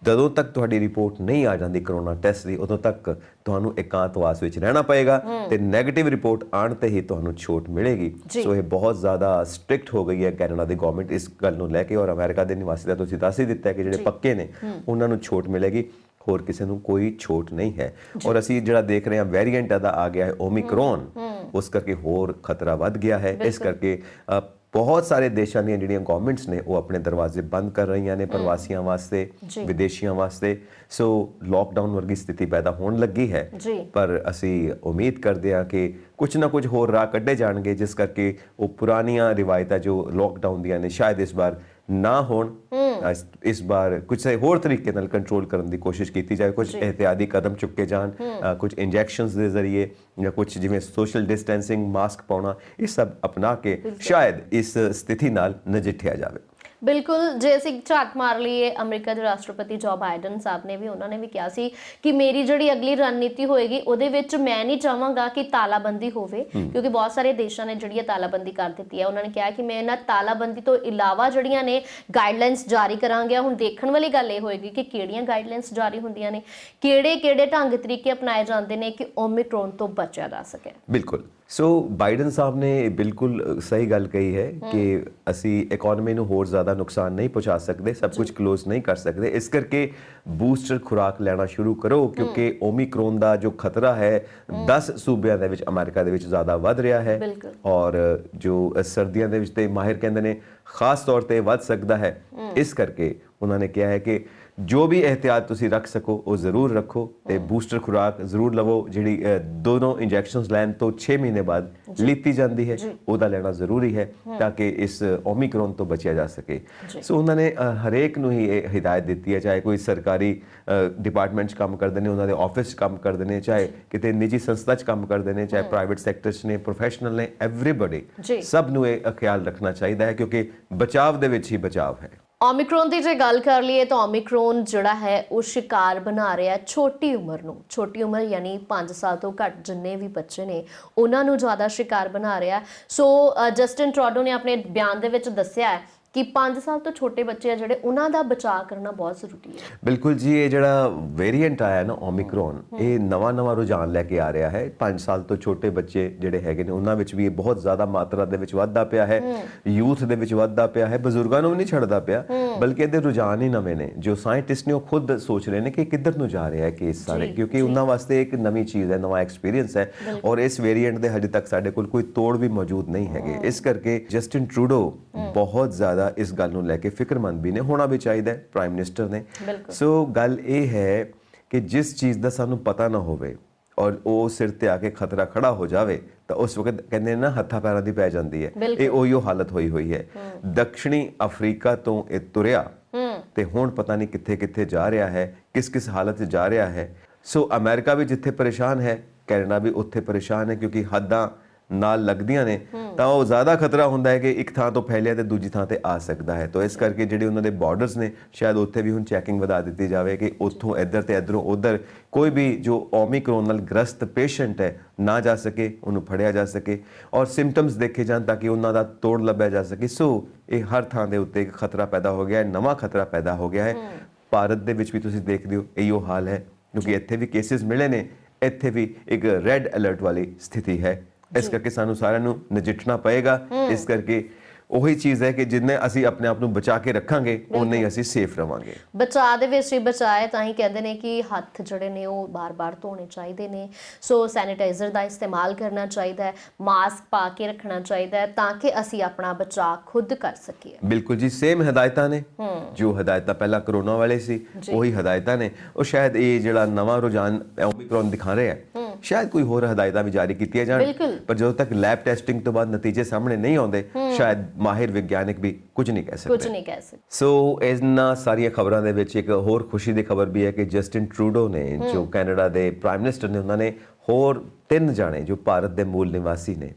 ਜਦੋਂ ਤੱਕ ਤੁਹਾਡੀ ਰਿਪੋਰਟ ਨਹੀਂ ਆ ਜਾਂਦੀ ਕਰੋਨਾ ਟੈਸਟ ਦੀ, ਉਦੋਂ ਤੱਕ ਤੁਹਾਨੂੰ ਇਕਾਂਤਵਾਸ ਵਿੱਚ ਰਹਿਣਾ ਪਏਗਾ ਤੇ ਨੈਗੇਟਿਵ ਰਿਪੋਰਟ ਆਉਣ ਤੇ ਹੀ ਤੁਹਾਨੂੰ ਛੋਟ ਮਿਲੇਗੀ। ਸੋ ਇਹ ਬਹੁਤ ਜ਼ਿਆਦਾ ਸਟ੍ਰਿਕਟ ਹੋ ਗਈ ਹੈ ਕੈਨੇਡਾ ਦੀ ਗਵਰਨਮੈਂਟ ਇਸ ਗੱਲ ਨੂੰ ਲੈ ਕੇ। ਔਰ ਅਮਰੀਕਾ ਦੇ ਨਿਵਾਸੀ ਦਾ ਤੁਸੀਂ ਦੱਸ ਹੀ ਦਿੱਤਾ ਕਿ ਜਿਹੜੇ ਪੱਕੇ ਨੇ ਉਹਨਾਂ ਨੂੰ ਛੋਟ ਮਿਲੇਗੀ, ਹੋਰ ਕਿਸੇ ਨੂੰ ਕੋਈ ਛੋਟ ਨਹੀਂ ਹੈ। ਔਰ ਅਸੀਂ ਜਿਹੜਾ ਦੇਖ ਰਹੇ ਹਾਂ ਵੇਰੀਐਂਟ ਦਾ ਆ ਗਿਆ ਹੈ ਓਮਿਕਰੋਨ, ਉਸ ਕਰਕੇ ਹੋਰ ਖਤਰਾ ਵੱਧ ਗਿਆ ਹੈ। ਇਸ ਕਰਕੇ ਬਹੁਤ ਸਾਰੇ ਦੇਸ਼ਾਂ ਦੀਆਂ ਜਿਹੜੀਆਂ ਗਵਰਨਮੈਂਟਸ ਨੇ ਉਹ ਆਪਣੇ ਦਰਵਾਜ਼ੇ ਬੰਦ ਕਰ ਰਹੀਆਂ ਨੇ ਪ੍ਰਵਾਸੀਆਂ ਵਾਸਤੇ, ਵਿਦੇਸ਼ੀਆਂ ਵਾਸਤੇ। ਸੋ ਲੋਕਡਾਊਨ ਵਰਗੀ ਸਥਿਤੀ ਪੈਦਾ ਹੋਣ ਲੱਗੀ ਹੈ, ਪਰ ਅਸੀਂ ਉਮੀਦ ਕਰਦੇ ਹਾਂ ਕਿ ਕੁਝ ਨਾ ਕੁਝ ਹੋਰ ਰਾਹ ਕੱਢੇ ਜਾਣਗੇ, ਜਿਸ ਕਰਕੇ ਉਹ ਪੁਰਾਣੀਆਂ ਰਿਵਾਇਤਾਂ ਜੋ ਲੋਕਡਾਊਨ ਦੀਆਂ ਨੇ ਸ਼ਾਇਦ ਇਸ ਵਾਰ ਨਾ ਹੋਣ। ਇਸ ਵਾਰ ਕੁਝ ਹੋਰ ਤਰੀਕੇ ਨਾਲ ਕੰਟਰੋਲ ਕਰਨ ਦੀ ਕੋਸ਼ਿਸ਼ ਕੀਤੀ ਜਾਏ, ਕੁਝ ਇਹਤਿਆਤੀ ਕਦਮ ਚੁੱਕੇ ਜਾਣ, ਕੁਝ ਇੰਜੈਕਸ਼ਨਸ ਦੇ ਜ਼ਰੀਏ ਜਾਂ ਕੁਝ ਜਿਵੇਂ ਸੋਸ਼ਲ ਡਿਸਟੈਂਸਿੰਗ, ਮਾਸਕ ਪਾਉਣਾ, ਇਹ ਸਭ ਅਪਣਾ ਕੇ ਸ਼ਾਇਦ ਇਸ ਸਥਿਤੀ ਨਾਲ ਨਜਿੱਠਿਆ ਜਾਵੇ। ਬਿਲਕੁਲ, ਜੇ ਅਸੀਂ ਝਾਤ ਮਾਰ ਲਈਏ ਅਮਰੀਕਾ ਦੇ ਰਾਸ਼ਟਰਪਤੀ ਜੋ ਬਾਈਡਨ ਸਾਹਿਬ ਨੇ ਵੀ, ਉਹਨਾਂ ਨੇ ਵੀ ਕਿਹਾ ਸੀ ਕਿ ਮੇਰੀ ਜਿਹੜੀ ਅਗਲੀ ਰਣਨੀਤੀ ਹੋਏਗੀ ਉਹਦੇ ਵਿੱਚ ਮੈਂ ਨਹੀਂ ਚਾਹਾਂਗਾ ਕਿ ਤਾਲਾਬੰਦੀ ਹੋਵੇ, ਕਿਉਂਕਿ ਬਹੁਤ ਸਾਰੇ ਦੇਸ਼ਾਂ ਨੇ ਜਿਹੜੀ ਤਾਲਾਬੰਦੀ ਕਰ ਦਿੱਤੀ ਹੈ। ਉਹਨਾਂ ਨੇ ਕਿਹਾ ਕਿ ਮੈਂ ਇਹਨਾਂ ਤਾਲਾਬੰਦੀ ਤੋਂ ਇਲਾਵਾ ਜਿਹੜੀਆਂ ਨੇ ਗਾਈਡਲਾਈਨਸ ਜਾਰੀ ਕਰਾਂਗੇ। ਹੁਣ ਦੇਖਣ ਵਾਲੀ ਗੱਲ ਇਹ ਹੋਏਗੀ ਕਿ ਕਿਹੜੀਆਂ ਗਾਈਡਲਾਈਨਸ ਜਾਰੀ ਹੁੰਦੀਆਂ ਨੇ, ਕਿਹੜੇ ਢੰਗ ਤਰੀਕੇ ਅਪਣਾਏ ਜਾਂਦੇ ਨੇ ਕਿ ਓਮਿਕਰੋਨ ਤੋਂ ਬਚਿਆ ਜਾ ਸਕੇ। ਬਿਲਕੁਲ। ਸੋ ਬਾਈਡਨ ਸਾਹਿਬ ਨੇ ਬਿਲਕੁਲ ਸਹੀ ਗੱਲ ਕਹੀ ਹੈ ਕਿ ਅਸੀਂ ਇਕਨੋਮੀ ਨੂੰ ਹੋਰ ਜ਼ਿਆਦਾ ਨੁਕਸਾਨ ਨਹੀਂ ਪਹੁੰਚਾ ਸਕਦੇ, ਸਭ ਕੁਝ ਕਲੋਜ਼ ਨਹੀਂ ਕਰ ਸਕਦੇ। ਇਸ ਕਰਕੇ ਬੂਸਟਰ ਖੁਰਾਕ ਲੈਣਾ ਸ਼ੁਰੂ ਕਰੋ, ਕਿਉਂਕਿ ਓਮਿਕਰੋਨ ਦਾ ਜੋ ਖਤਰਾ ਹੈ 10 ਸੂਬਿਆਂ ਦੇ ਵਿੱਚ ਅਮਰੀਕਾ ਦੇ ਵਿੱਚ ਜ਼ਿਆਦਾ ਵੱਧ ਰਿਹਾ ਹੈ। ਔਰ ਜੋ ਸਰਦੀਆਂ ਦੇ ਵਿੱਚ ਤੇ ਮਾਹਿਰ ਕਹਿੰਦੇ ਨੇ ਖਾਸ ਤੌਰ ਤੇ ਵੱਧ ਸਕਦਾ ਹੈ। ਇਸ ਕਰਕੇ ਉਹਨਾਂ ਨੇ ਕਿਹਾ ਹੈ ਕਿ ਜੋ ਵੀ ਇਹਤਿਆਤ ਤੁਸੀਂ ਰੱਖ ਸਕੋ ਉਹ ਜ਼ਰੂਰ ਰੱਖੋ ਤੇ ਬੂਸਟਰ ਖੁਰਾਕ ਜ਼ਰੂਰ ਲਵੋ, ਜਿਹੜੀ ਦੋਨੋਂ ਇੰਜੈਕਸ਼ਨਸ ਲੈਣ ਤੋਂ 6 ਮਹੀਨੇ ਬਾਅਦ ਲਿੱਤੀ ਜਾਂਦੀ ਹੈ, ਉਹਦਾ ਲੈਣਾ ਜ਼ਰੂਰੀ ਹੈ ਤਾਂ ਕਿ ਇਸ ਓਮਿਕਰੋਨ ਤੋਂ ਬਚਿਆ ਜਾ ਸਕੇ। ਸੋ ਉਹਨਾਂ ਨੇ ਹਰੇਕ ਨੂੰ ਹੀ ਇਹ ਹਿਦਾਇਤ ਦਿੱਤੀ ਹੈ, ਚਾਹੇ ਕੋਈ ਸਰਕਾਰੀ ਡਿਪਾਰਟਮੈਂਟ 'ਚ ਕੰਮ ਕਰਦੇ ਨੇ, ਉਹਨਾਂ ਦੇ ਆਫਿਸ 'ਚ ਕੰਮ ਕਰਦੇ ਨੇ, ਚਾਹੇ ਕਿਤੇ ਨਿੱਜੀ ਸੰਸਥਾ 'ਚ ਕੰਮ ਕਰਦੇ ਨੇ, ਚਾਹੇ ਪ੍ਰਾਈਵੇਟ ਸੈਕਟਰ 'ਚ ਨੇ, ਪ੍ਰੋਫੈਸ਼ਨਲ ਨੇ, ਐਵਰੀਬਡੀ, ਸਭ ਨੂੰ ਇਹ ਖਿਆਲ ਰੱਖਣਾ ਚਾਹੀਦਾ ਹੈ, ਕਿਉਂਕਿ ਬਚਾਵ ਦੇ ਵਿੱਚ ਹੀ ਬਚਾਵ ਹੈ। ਓਮਿਕਰੋਨ ਦੀ ਜੇ ਗੱਲ ਕਰ ਲਈਏ ਤਾਂ ਓਮਿਕਰੋਨ ਜਿਹੜਾ ਹੈ ਉਹ ਸ਼ਿਕਾਰ ਬਣਾ ਰਿਹਾ ਛੋਟੀ ਉਮਰ ਨੂੰ। ਛੋਟੀ ਉਮਰ ਯਾਨੀ 5 ਸਾਲ ਤੋਂ ਘੱਟ ਜਿੰਨੇ ਵੀ ਬੱਚੇ ਨੇ ਉਹਨਾਂ ਨੂੰ ਜ਼ਿਆਦਾ ਸ਼ਿਕਾਰ ਬਣਾ ਰਿਹਾ। ਸੋ ਜਸਟਿਨ ਟਰੂਡੋ ਨੇ ਆਪਣੇ ਬਿਆਨ ਦੇ ਵਿੱਚ ਦੱਸਿਆ ਹੈ ਕਿ 5 ਸਾਲ ਤੋਂ ਛੋਟੇ ਬੱਚੇ ਆ ਜਿਹੜੇ ਉਹਨਾਂ ਦਾ ਬਚਾਅ ਕਰਨਾ ਬਹੁਤ ਜ਼ਰੂਰੀ ਹੈ। ਬਿਲਕੁਲ ਜੀ, ਇਹ ਜਿਹੜਾ ਵੇਰੀਐਂਟ ਆਇਆ ਨਾ ਓਮਿਕਰੋਨ, ਇਹ ਨਵਾਂ ਰੁਝਾਨ ਲੈ ਕੇ ਆ ਰਿਹਾ ਹੈ। 5 ਸਾਲ ਤੋਂ ਛੋਟੇ ਬੱਚੇ ਜਿਹੜੇ ਹੈਗੇ ਨੇ ਉਹਨਾਂ ਵਿੱਚ ਵੀ ਇਹ ਬਹੁਤ ਜ਼ਿਆਦਾ ਮਾਤਰਾ ਦੇ ਵਿੱਚ ਵੱਧਦਾ ਪਿਆ ਹੈ, ਯੂਥ ਦੇ ਵਿੱਚ ਵੱਧਦਾ ਪਿਆ ਹੈ, ਬਜ਼ੁਰਗਾਂ ਨੂੰ ਵੀ ਨਹੀਂ ਛੱਡਦਾ ਪਿਆ, ਬਲਕਿ ਇਹਦੇ ਰੁਝਾਨ ਹੀ ਨਵੇਂ ਨੇ। ਜੋ ਸਾਇੰਟਿਸਟ ਨੇ ਉਹ ਖੁਦ ਸੋਚ ਰਹੇ ਨੇ ਕਿ ਕਿੱਧਰ ਨੂੰ ਜਾ ਰਿਹਾ ਹੈ ਕੇਸ ਸਾਰੇ, ਕਿਉਂਕਿ ਉਹਨਾਂ ਵਾਸਤੇ ਇੱਕ ਨਵੀਂ ਚੀਜ਼ ਹੈ, ਨਵਾਂ ਐਕਸਪੀਰੀਅੰਸ ਹੈ, ਔਰ ਇਸ ਵੇਰੀਐਂਟ ਦੇ ਹਜੇ ਤੱਕ ਸਾਡੇ ਕੋਲ ਕੋਈ ਤੋੜ ਵੀ ਮੌਜੂਦ ਨਹੀਂ ਹੈਗੇ। ਇਸ ਕਰਕੇ ਜਸਟਿਨ ਟਰੂਡੋ ਬਹੁਤ ਜ਼ਿਆਦਾ ਜ਼ਿਆਦਾ ਇਸ ਗੱਲ ਨੂੰ ਲੈ ਕੇ ਫਿਕਰਮੰਦ ਵੀ ਨੇ, ਹੋਣਾ ਵੀ ਚਾਹੀਦਾ ਹੈ, ਪ੍ਰਾਈਮ ਮਿਨਿਸਟਰ ਨੇ। ਬਿਲਕੁਲ। ਸੋ ਗੱਲ ਇਹ ਹੈ ਕਿ ਜਿਸ ਚੀਜ਼ ਦਾ ਸਾਨੂੰ ਪਤਾ ਨਾ ਹੋਵੇ ਔਰ ਉਹ ਸਿਰ ਤੇ ਆ ਕੇ ਖਤਰਾ ਖੜਾ ਹੋ ਜਾਵੇ ਤਾਂ ਉਸ ਵਕਤ ਕਹਿੰਦੇ ਨੇ ਨਾ ਹੱਥਾਂ ਪੈਰਾਂ ਦੀ ਪੈ ਜਾਂਦੀ ਹੈ। ਇਹ ਉਹੀਓ ਹਾਲਤ ਹੋਈ ਹੈ। ਦੱਖਣੀ ਅਫਰੀਕਾ ਤੋਂ ਇਹ ਤੁਰਿਆ ਤੇ ਹੁਣ ਪਤਾ ਨਹੀਂ ਕਿੱਥੇ ਕਿੱਥੇ ਜਾ ਰਿਹਾ ਹੈ, ਕਿਸ ਹਾਲਤ 'ਚ ਜਾ ਰਿਹਾ ਹੈ। ਸੋ ਅਮਰੀਕਾ ਵੀ ਜਿੱਥੇ ਪਰੇਸ਼ਾਨ ਹੈ, ਕੈਨੇਡਾ ਵੀ ਉੱਥੇ ਪਰੇਸ਼ਾਨ ਹੈ, ਕਿਉਂਕਿ ਹੱਦਾਂ ਨਾਲ ਲੱਗਦੀਆਂ ਨੇ ਤਾਂ ਉਹ ਜ਼ਿਆਦਾ ਖਤਰਾ ਹੁੰਦਾ ਹੈ ਕਿ ਇੱਕ ਥਾਂ ਤੋਂ ਫੈਲਿਆ ਤੇ ਦੂਜੀ ਥਾਂ ਤੇ ਆ ਸਕਦਾ ਹੈ। ਤਾਂ ਇਸ ਕਰਕੇ ਜਿਹੜੇ ਉਹਨਾਂ ਦੇ ਬਾਰਡਰਸ ਨੇ, ਸ਼ਾਇਦ ਉੱਥੇ ਵੀ ਹੁਣ ਚੈਕਿੰਗ ਵਧਾ ਦਿੱਤੀ ਜਾਵੇ ਕਿ ਉੱਥੋਂ ਇੱਧਰ ਤੇ ਇੱਧਰੋਂ ਉੱਧਰ ਕੋਈ ਵੀ ਜੋ ਓਮਿਕਰੋਨ ਨਾਲ ਗ੍ਰਸਤ ਪੇਸ਼ੈਂਟ ਹੈ ਨਾ ਜਾ ਸਕੇ, ਉਹਨੂੰ ਫੜਿਆ ਜਾ ਸਕੇ ਔਰ ਸਿੰਪਟਮਸ ਦੇਖੇ ਜਾਣ ਤਾਂ ਕਿ ਉਹਨਾਂ ਦਾ ਤੋੜ ਲੱਭਿਆ ਜਾ ਸਕੇ। ਸੋ ਇਹ ਹਰ ਥਾਂ ਦੇ ਉੱਤੇ ਇੱਕ ਖਤਰਾ ਪੈਦਾ ਹੋ ਗਿਆ ਹੈ, ਨਵਾਂ ਖਤਰਾ ਪੈਦਾ ਹੋ ਗਿਆ ਹੈ। ਭਾਰਤ ਦੇ ਵਿੱਚ ਵੀ ਤੁਸੀਂ ਦੇਖਦੇ ਹੋ ਇਹੋ ਹਾਲ ਹੈ, ਕਿਉਂਕਿ ਇੱਥੇ ਵੀ ਕੇਸਿਸ ਮਿਲੇ ਨੇ, ਇੱਥੇ ਵੀ ਇੱਕ ਰੈੱਡ ਅਲਰਟ ਵਾਲੀ ਸਥਿਤੀ ਹੈ। ਇਸ ਕਰਕੇ ਸਾਨੂੰ ਸਾਰਿਆਂ ਨੂੰ ਨਜਿੱਠਣਾ ਪਏਗਾ। ਇਸ ਕਰਕੇ ਉਹੀ ਚੀਜ਼ ਹੈ ਕਿ ਜਿੰਨੇ ਅਸੀਂ ਆਪਣੇ ਆਪ ਨੂੰ ਬਚਾ ਕੇ ਰੱਖਾਂਗੇ ਉਨੇ ਹੀ ਅਸੀਂ ਸੇਫ ਰਵਾਂਗੇ। ਬਚਾਅ ਦੇ ਵਿੱਚ ਹੀ ਬਚਾਏ, ਤਾਂ ਹੀ ਕਹਿੰਦੇ ਨੇ ਕਿ ਹੱਥ ਜਿਹੜੇ ਨੇ ਉਹ ਬਾਰ-ਬਾਰ ਧੋਣੇ ਚਾਹੀਦੇ ਨੇ। ਸੋ ਸੈਨੀਟਾਈਜ਼ਰ ਦਾ ਇਸਤੇਮਾਲ ਕਰਨਾ ਚਾਹੀਦਾ ਹੈ, ਮਾਸਕ ਪਾ ਕੇ ਰੱਖਣਾ ਚਾਹੀਦਾ ਹੈ ਤਾਂ ਕਿ ਅਸੀਂ ਆਪਣਾ ਬਚਾਅ ਖੁਦ ਕਰ ਸਕੀਏ। ਬਿਲਕੁਲ ਜੀ, ਸੇਮ ਹਦਾਇਤਾਂ ਨੇ ਜੋ ਹਦਾਇਤਾਂ ਪਹਿਲਾਂ ਕਰੋਨਾ ਵਾਲੇ ਸੀ, ਉਹੀ ਹਦਾਇਤਾਂ ਨੇ। ਉਹ ਸ਼ਾਇਦ ਇਹ ਜਿਹੜਾ ਨਵਾਂ ਰੁਝਾਨ ਓਮਿਕਰੋਨ ਦਿਖਾ ਰਿਹਾ ਹੈ, ਸ਼ਾਇਦ ਕੋਈ ਹੋਰ ਹਦਾਇਤਾਂ ਵੀ ਜਾਰੀ ਕੀਤੀਆਂ ਜਾਣ, ਪਰ ਜਦੋਂ ਤੱਕ ਲੈਬ ਟੈਸਟਿੰਗ ਤੋਂ ਬਾਅਦ ਨਤੀਜੇ ਸਾਹਮਣੇ ਨਹੀਂ ਆਉਂਦੇ, ਸ਼ਾਇਦ ਮਾਹਿਰ ਵਿਗਿਆਨਿਕ ਵੀ ਕੁਝ ਨਹੀਂ ਕਹਿ ਸਕਦੇ। ਸੋ ਇਹਨਾਂ ਸਾਰੀਆਂ ਖਬਰਾਂ ਦੇ ਵਿੱਚ ਇੱਕ ਹੋਰ ਖੁਸ਼ੀ ਦੀ ਖਬਰ ਵੀ ਹੈ ਕਿ ਜਸਟਿਨ ਟਰੂਡੋ ਨੇ, ਜੋ ਕੈਨੇਡਾ ਦੇ ਪ੍ਰਾਈਮ ਮਿਨਿਸਟਰ ਨੇ, ਉਹਨਾਂ ਨੇ ਹੋਰ 3 ਜਾਣੇ ਜੋ ਭਾਰਤ ਦੇ ਮੂਲ ਨਿਵਾਸੀ ਨੇ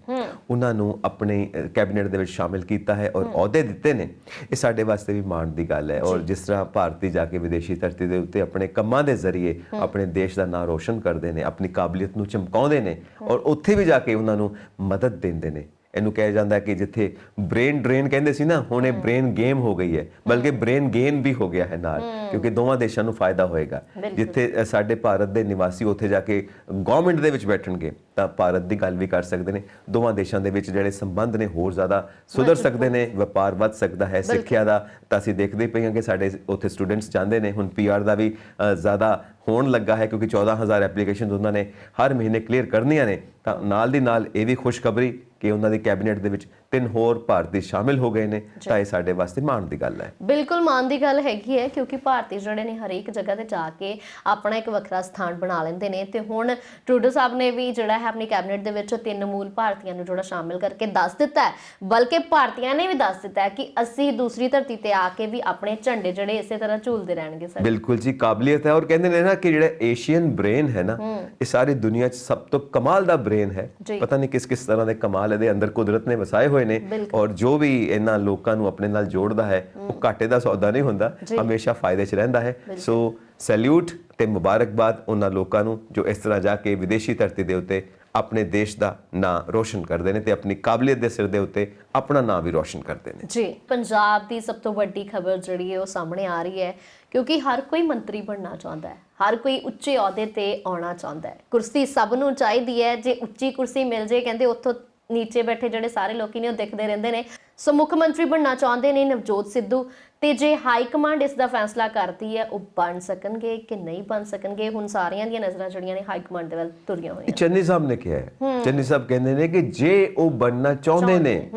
ਉਹਨਾਂ ਨੂੰ ਆਪਣੇ ਕੈਬਨਿਟ ਦੇ ਵਿੱਚ ਸ਼ਾਮਿਲ ਕੀਤਾ ਹੈ ਔਰ ਅਹੁਦੇ ਦਿੱਤੇ ਨੇ। ਇਹ ਸਾਡੇ ਵਾਸਤੇ ਵੀ ਮਾਣ ਦੀ ਗੱਲ ਹੈ। ਔਰ ਜਿਸ ਤਰ੍ਹਾਂ ਭਾਰਤੀ ਜਾ ਕੇ ਵਿਦੇਸ਼ੀ ਧਰਤੀ ਦੇ ਉੱਤੇ ਆਪਣੇ ਕੰਮਾਂ ਦੇ ਜ਼ਰੀਏ ਆਪਣੇ ਦੇਸ਼ ਦਾ ਨਾਂ ਰੋਸ਼ਨ ਕਰਦੇ ਨੇ, ਆਪਣੀ ਕਾਬਲੀਅਤ ਨੂੰ ਚਮਕਾਉਂਦੇ ਨੇ ਔਰ ਉੱਥੇ ਵੀ ਜਾ ਕੇ ਉਹਨਾਂ ਨੂੰ ਮਦਦ ਦਿੰਦੇ ਨੇ। ਇਹਨੂੰ ਕਿਹਾ ਜਾਂਦਾ ਹੈ ਕਿ ਜਿੱਥੇ ਬ੍ਰੇਨ ਡਰੇਨ ਕਹਿੰਦੇ ਸੀ ਨਾ, ਹੁਣ ਇਹ ਬ੍ਰੇਨ ਗੇਮ ਹੋ ਗਈ ਹੈ, ਬਲਕਿ ਬ੍ਰੇਨ ਗੇਨ ਵੀ ਹੋ ਗਿਆ ਹੈ ਨਾਲ, ਕਿਉਂਕਿ ਦੋਵਾਂ ਦੇਸ਼ਾਂ ਨੂੰ ਫਾਇਦਾ ਹੋਏਗਾ। ਜਿੱਥੇ ਸਾਡੇ ਭਾਰਤ ਦੇ ਨਿਵਾਸੀ ਉੱਥੇ ਜਾ ਕੇ ਗਵਰਨਮੈਂਟ ਦੇ ਵਿੱਚ ਬੈਠਣਗੇ ਤਾਂ ਭਾਰਤ ਦੀ ਗੱਲ ਵੀ ਕਰ ਸਕਦੇ ਨੇ। ਦੋਵਾਂ ਦੇਸ਼ਾਂ ਦੇ ਵਿੱਚ ਜਿਹੜੇ ਸੰਬੰਧ ਨੇ ਹੋਰ ਜ਼ਿਆਦਾ ਸੁਧਰ ਸਕਦੇ ਨੇ, ਵਪਾਰ ਵੱਧ ਸਕਦਾ ਹੈ। ਸਿੱਖਿਆ ਦਾ ਤਾਂ ਅਸੀਂ ਦੇਖਦੇ ਪਏ ਹਾਂ ਕਿ ਸਾਡੇ ਉੱਥੇ ਸਟੂਡੈਂਟਸ ਜਾਂਦੇ ਨੇ, ਹੁਣ PR ਦਾ ਵੀ ਜ਼ਿਆਦਾ ਹੋਣ ਲੱਗਾ ਹੈ, ਕਿਉਂਕਿ 14,000 ਐਪਲੀਕੇਸ਼ਨ ਉਹਨਾਂ ਨੇ ਹਰ ਮਹੀਨੇ ਕਲੀਅਰ ਕਰਨੀਆਂ ਨੇ। ਤਾਂ ਨਾਲ ਦੀ ਨਾਲ ਇਹ ਵੀ ਖੁਸ਼ਖਬਰੀ ਕਿ ਉਹਨਾਂ ਦੇ ਕੈਬਨਿਟ ਦੇ ਵਿੱਚ 3 ਹੋਰ ਭਾਰਤੀ ਸ਼ਾਮਿਲ ਹੋ ਗਏ ਨੇ, ਤਾਂ ਇਹ ਸਾਡੇ ਵਾਸਤੇ ਮਾਣ ਦੀ ਗੱਲ ਹੈ। ਬਿਲਕੁਲ ਮਾਣ ਦੀ ਗੱਲ ਹੈਗੀ ਹੈ, ਕਿਉਂਕਿ ਭਾਰਤੀ ਜਿਹੜੇ ਨੇ ਹਰੇਕ ਜਗ੍ਹਾ ਤੇ ਜਾ ਕੇ ਆਪਣਾ ਇੱਕ ਵੱਖਰਾ ਸਥਾਨ ਬਣਾ ਲੈਂਦੇ ਨੇ। ਤੇ ਹੁਣ ਟਰੂਡੋ ਸਾਹਿਬ ਨੇ ਵੀ ਜਿਹੜਾ ਹੈ ਆਪਣੀ ਕੈਬਨਿਟ ਦੇ ਵਿੱਚ 3 ਮੂਲ ਭਾਰਤੀਆਂ ਨੂੰ ਜਿਹੜਾ ਸ਼ਾਮਿਲ ਕਰਕੇ ਦੱਸ ਦਿੱਤਾ ਹੈ, ਬਲਕਿ ਭਾਰਤੀਆਂ ਨੇ ਵੀ ਦੱਸ ਦਿੱਤਾ ਹੈ ਕਿ ਅਸੀਂ ਦੂਸਰੀ ਧਰਤੀ ਤੇ ਆ ਕੇ ਵੀ ਆਪਣੇ ਝੰਡੇ ਜਿਹੜੇ ਇਸੇ ਤਰ੍ਹਾਂ ਝੂਲਦੇ ਰਹਿਣਗੇ। ਸਰ ਬਿਲਕੁਲ ਜੀ, ਕਾਬਲੀਅਤ ਹੈ। ਔਰ ਕਹਿੰਦੇ ਨੇ ਨਾ ਕਿ ਜਿਹੜਾ ਏਸ਼ੀਅਨ ਬ੍ਰੇਨ ਹੈ ਨਾ, ਇਹ ਸਾਰੀ ਦੁਨੀਆ 'ਚ ਸਭ ਤੋਂ ਕਮਾਲ ਦਾ ਬ੍ਰੇਨ ਹੈ। ਪਤਾ ਨਹੀਂ ਕਿਸ ਤਰ੍ਹਾਂ ਦੇ ਕਮਾਲ ਇਹਦੇ ਅੰਦਰ ਕੁਦਰਤ ਨੇ ਵਸਾਏ ਹੋਏ ਨੇ। ਔਰ ਜੋ ਵੀ ਇਹਨਾਂ ਲੋਕਾਂ ਨੂੰ ਆਪਣੇ ਨਾਲ ਜੋੜਦਾ ਹੈ ਉਹ ਘਾਟੇ ਦਾ ਸੌਦਾ ਨਹੀਂ ਹੁੰਦਾ, ਹਮੇਸ਼ਾ ਫਾਇਦੇ 'ਚ ਰਹਿੰਦਾ ਹੈ। ਸੋ ਸੈਲੂਟ ਤੇ ਮੁਬਾਰਕਬਾਦ ਉਹਨਾਂ ਲੋਕਾਂ ਨੂੰ ਜੋ ਇਸ ਤਰ੍ਹਾਂ ਜਾ ਕੇ ਵਿਦੇਸ਼ੀ ਧਰਤੀ ਦੇ ਉੱਤੇ ਆਪਣੇ ਦੇਸ਼ ਦਾ ਨਾਂ ਰੋਸ਼ਨ ਕਰਦੇ ਨੇ ਤੇ ਆਪਣੀ ਕਾਬਲੀਅਤ ਦੇ ਸਿਰ ਦੇ ਉੱਤੇ ਆਪਣਾ ਨਾਂ ਵੀ ਰੋਸ਼ਨ ਕਰਦੇ ਨੇ। ਜੀ, ਪੰਜਾਬ ਦੀ ਸਭ ਤੋਂ ਵੱਡੀ ਖਬਰ ਜਿਹੜੀ ਹੈ ਉਹ ਸਾਹਮਣੇ ਆ ਰਹੀ ਹੈ, ਕਿਉਂਕਿ ਹਰ ਕੋਈ ਮੰਤਰੀ ਬਣਨਾ ਚਾਹੁੰਦਾ ਹੈ, ਹਰ ਕੋਈ ਉੱਚੇ ਅਹੁਦੇ ਤੇ ਆਉਣਾ ਚਾਹੁੰਦਾ ਹੈ। ਕੁਰਸੀ ਸਭ ਨੂੰ ਚਾਹੀਦੀ ਹੈ, ਜੇ ਉੱਚੀ ਕੁਰਸੀ ਮਿਲ ਜੇ ਕਹਿੰਦੇ ਉੱਥੋਂ ਨੀਚੇ ਬੈਠੇ ਜਿਹੜੇ ਸਾਰੇ ਲੋਕੀ ਨੇ ਉਹ ਦਿਖਦੇ ਰਹਿੰਦੇ ਨੇ। ਸੋ ਮੁੱਖ ਮੰਤਰੀ ਬਣਨਾ ਚਾਹੁੰਦੇ ਨੇ ਨਵਜੋਤ ਸਿੱਧੂ, ਤੇ ਜੇ ਹਾਈ ਕਮਾਂਡ ਇਸ ਦਾ ਫੈਸਲਾ ਕਰਦੀ ਹੈ ਉਹ ਬਣ ਸਕਣਗੇ ਕਿ ਨਹੀਂ ਬਣ ਸਕਣਗੇ। ਹੁਣ ਸਾਰਿਆਂ ਦੀਆਂ ਨਜ਼ਰਾਂ ਜਿਹੜੀਆਂ ਨੇ ਹਾਈ ਕਮਾਂਡ ਦੇ ਵੱਲ ਤੁਰੀਆਂ ਹੋਈਆਂ। ਚੰਨੀ ਸਾਹਿਬ ਨੇ ਕਿਹਾ ਹੈ, ਚੰਨੀ ਸਾਹਿਬ ਕਹਿੰਦੇ ਨੇ ਕਿ ਜੇ ਉਹ ਬਣਨਾ ਚਾਹੁੰਦੇ ਨੇ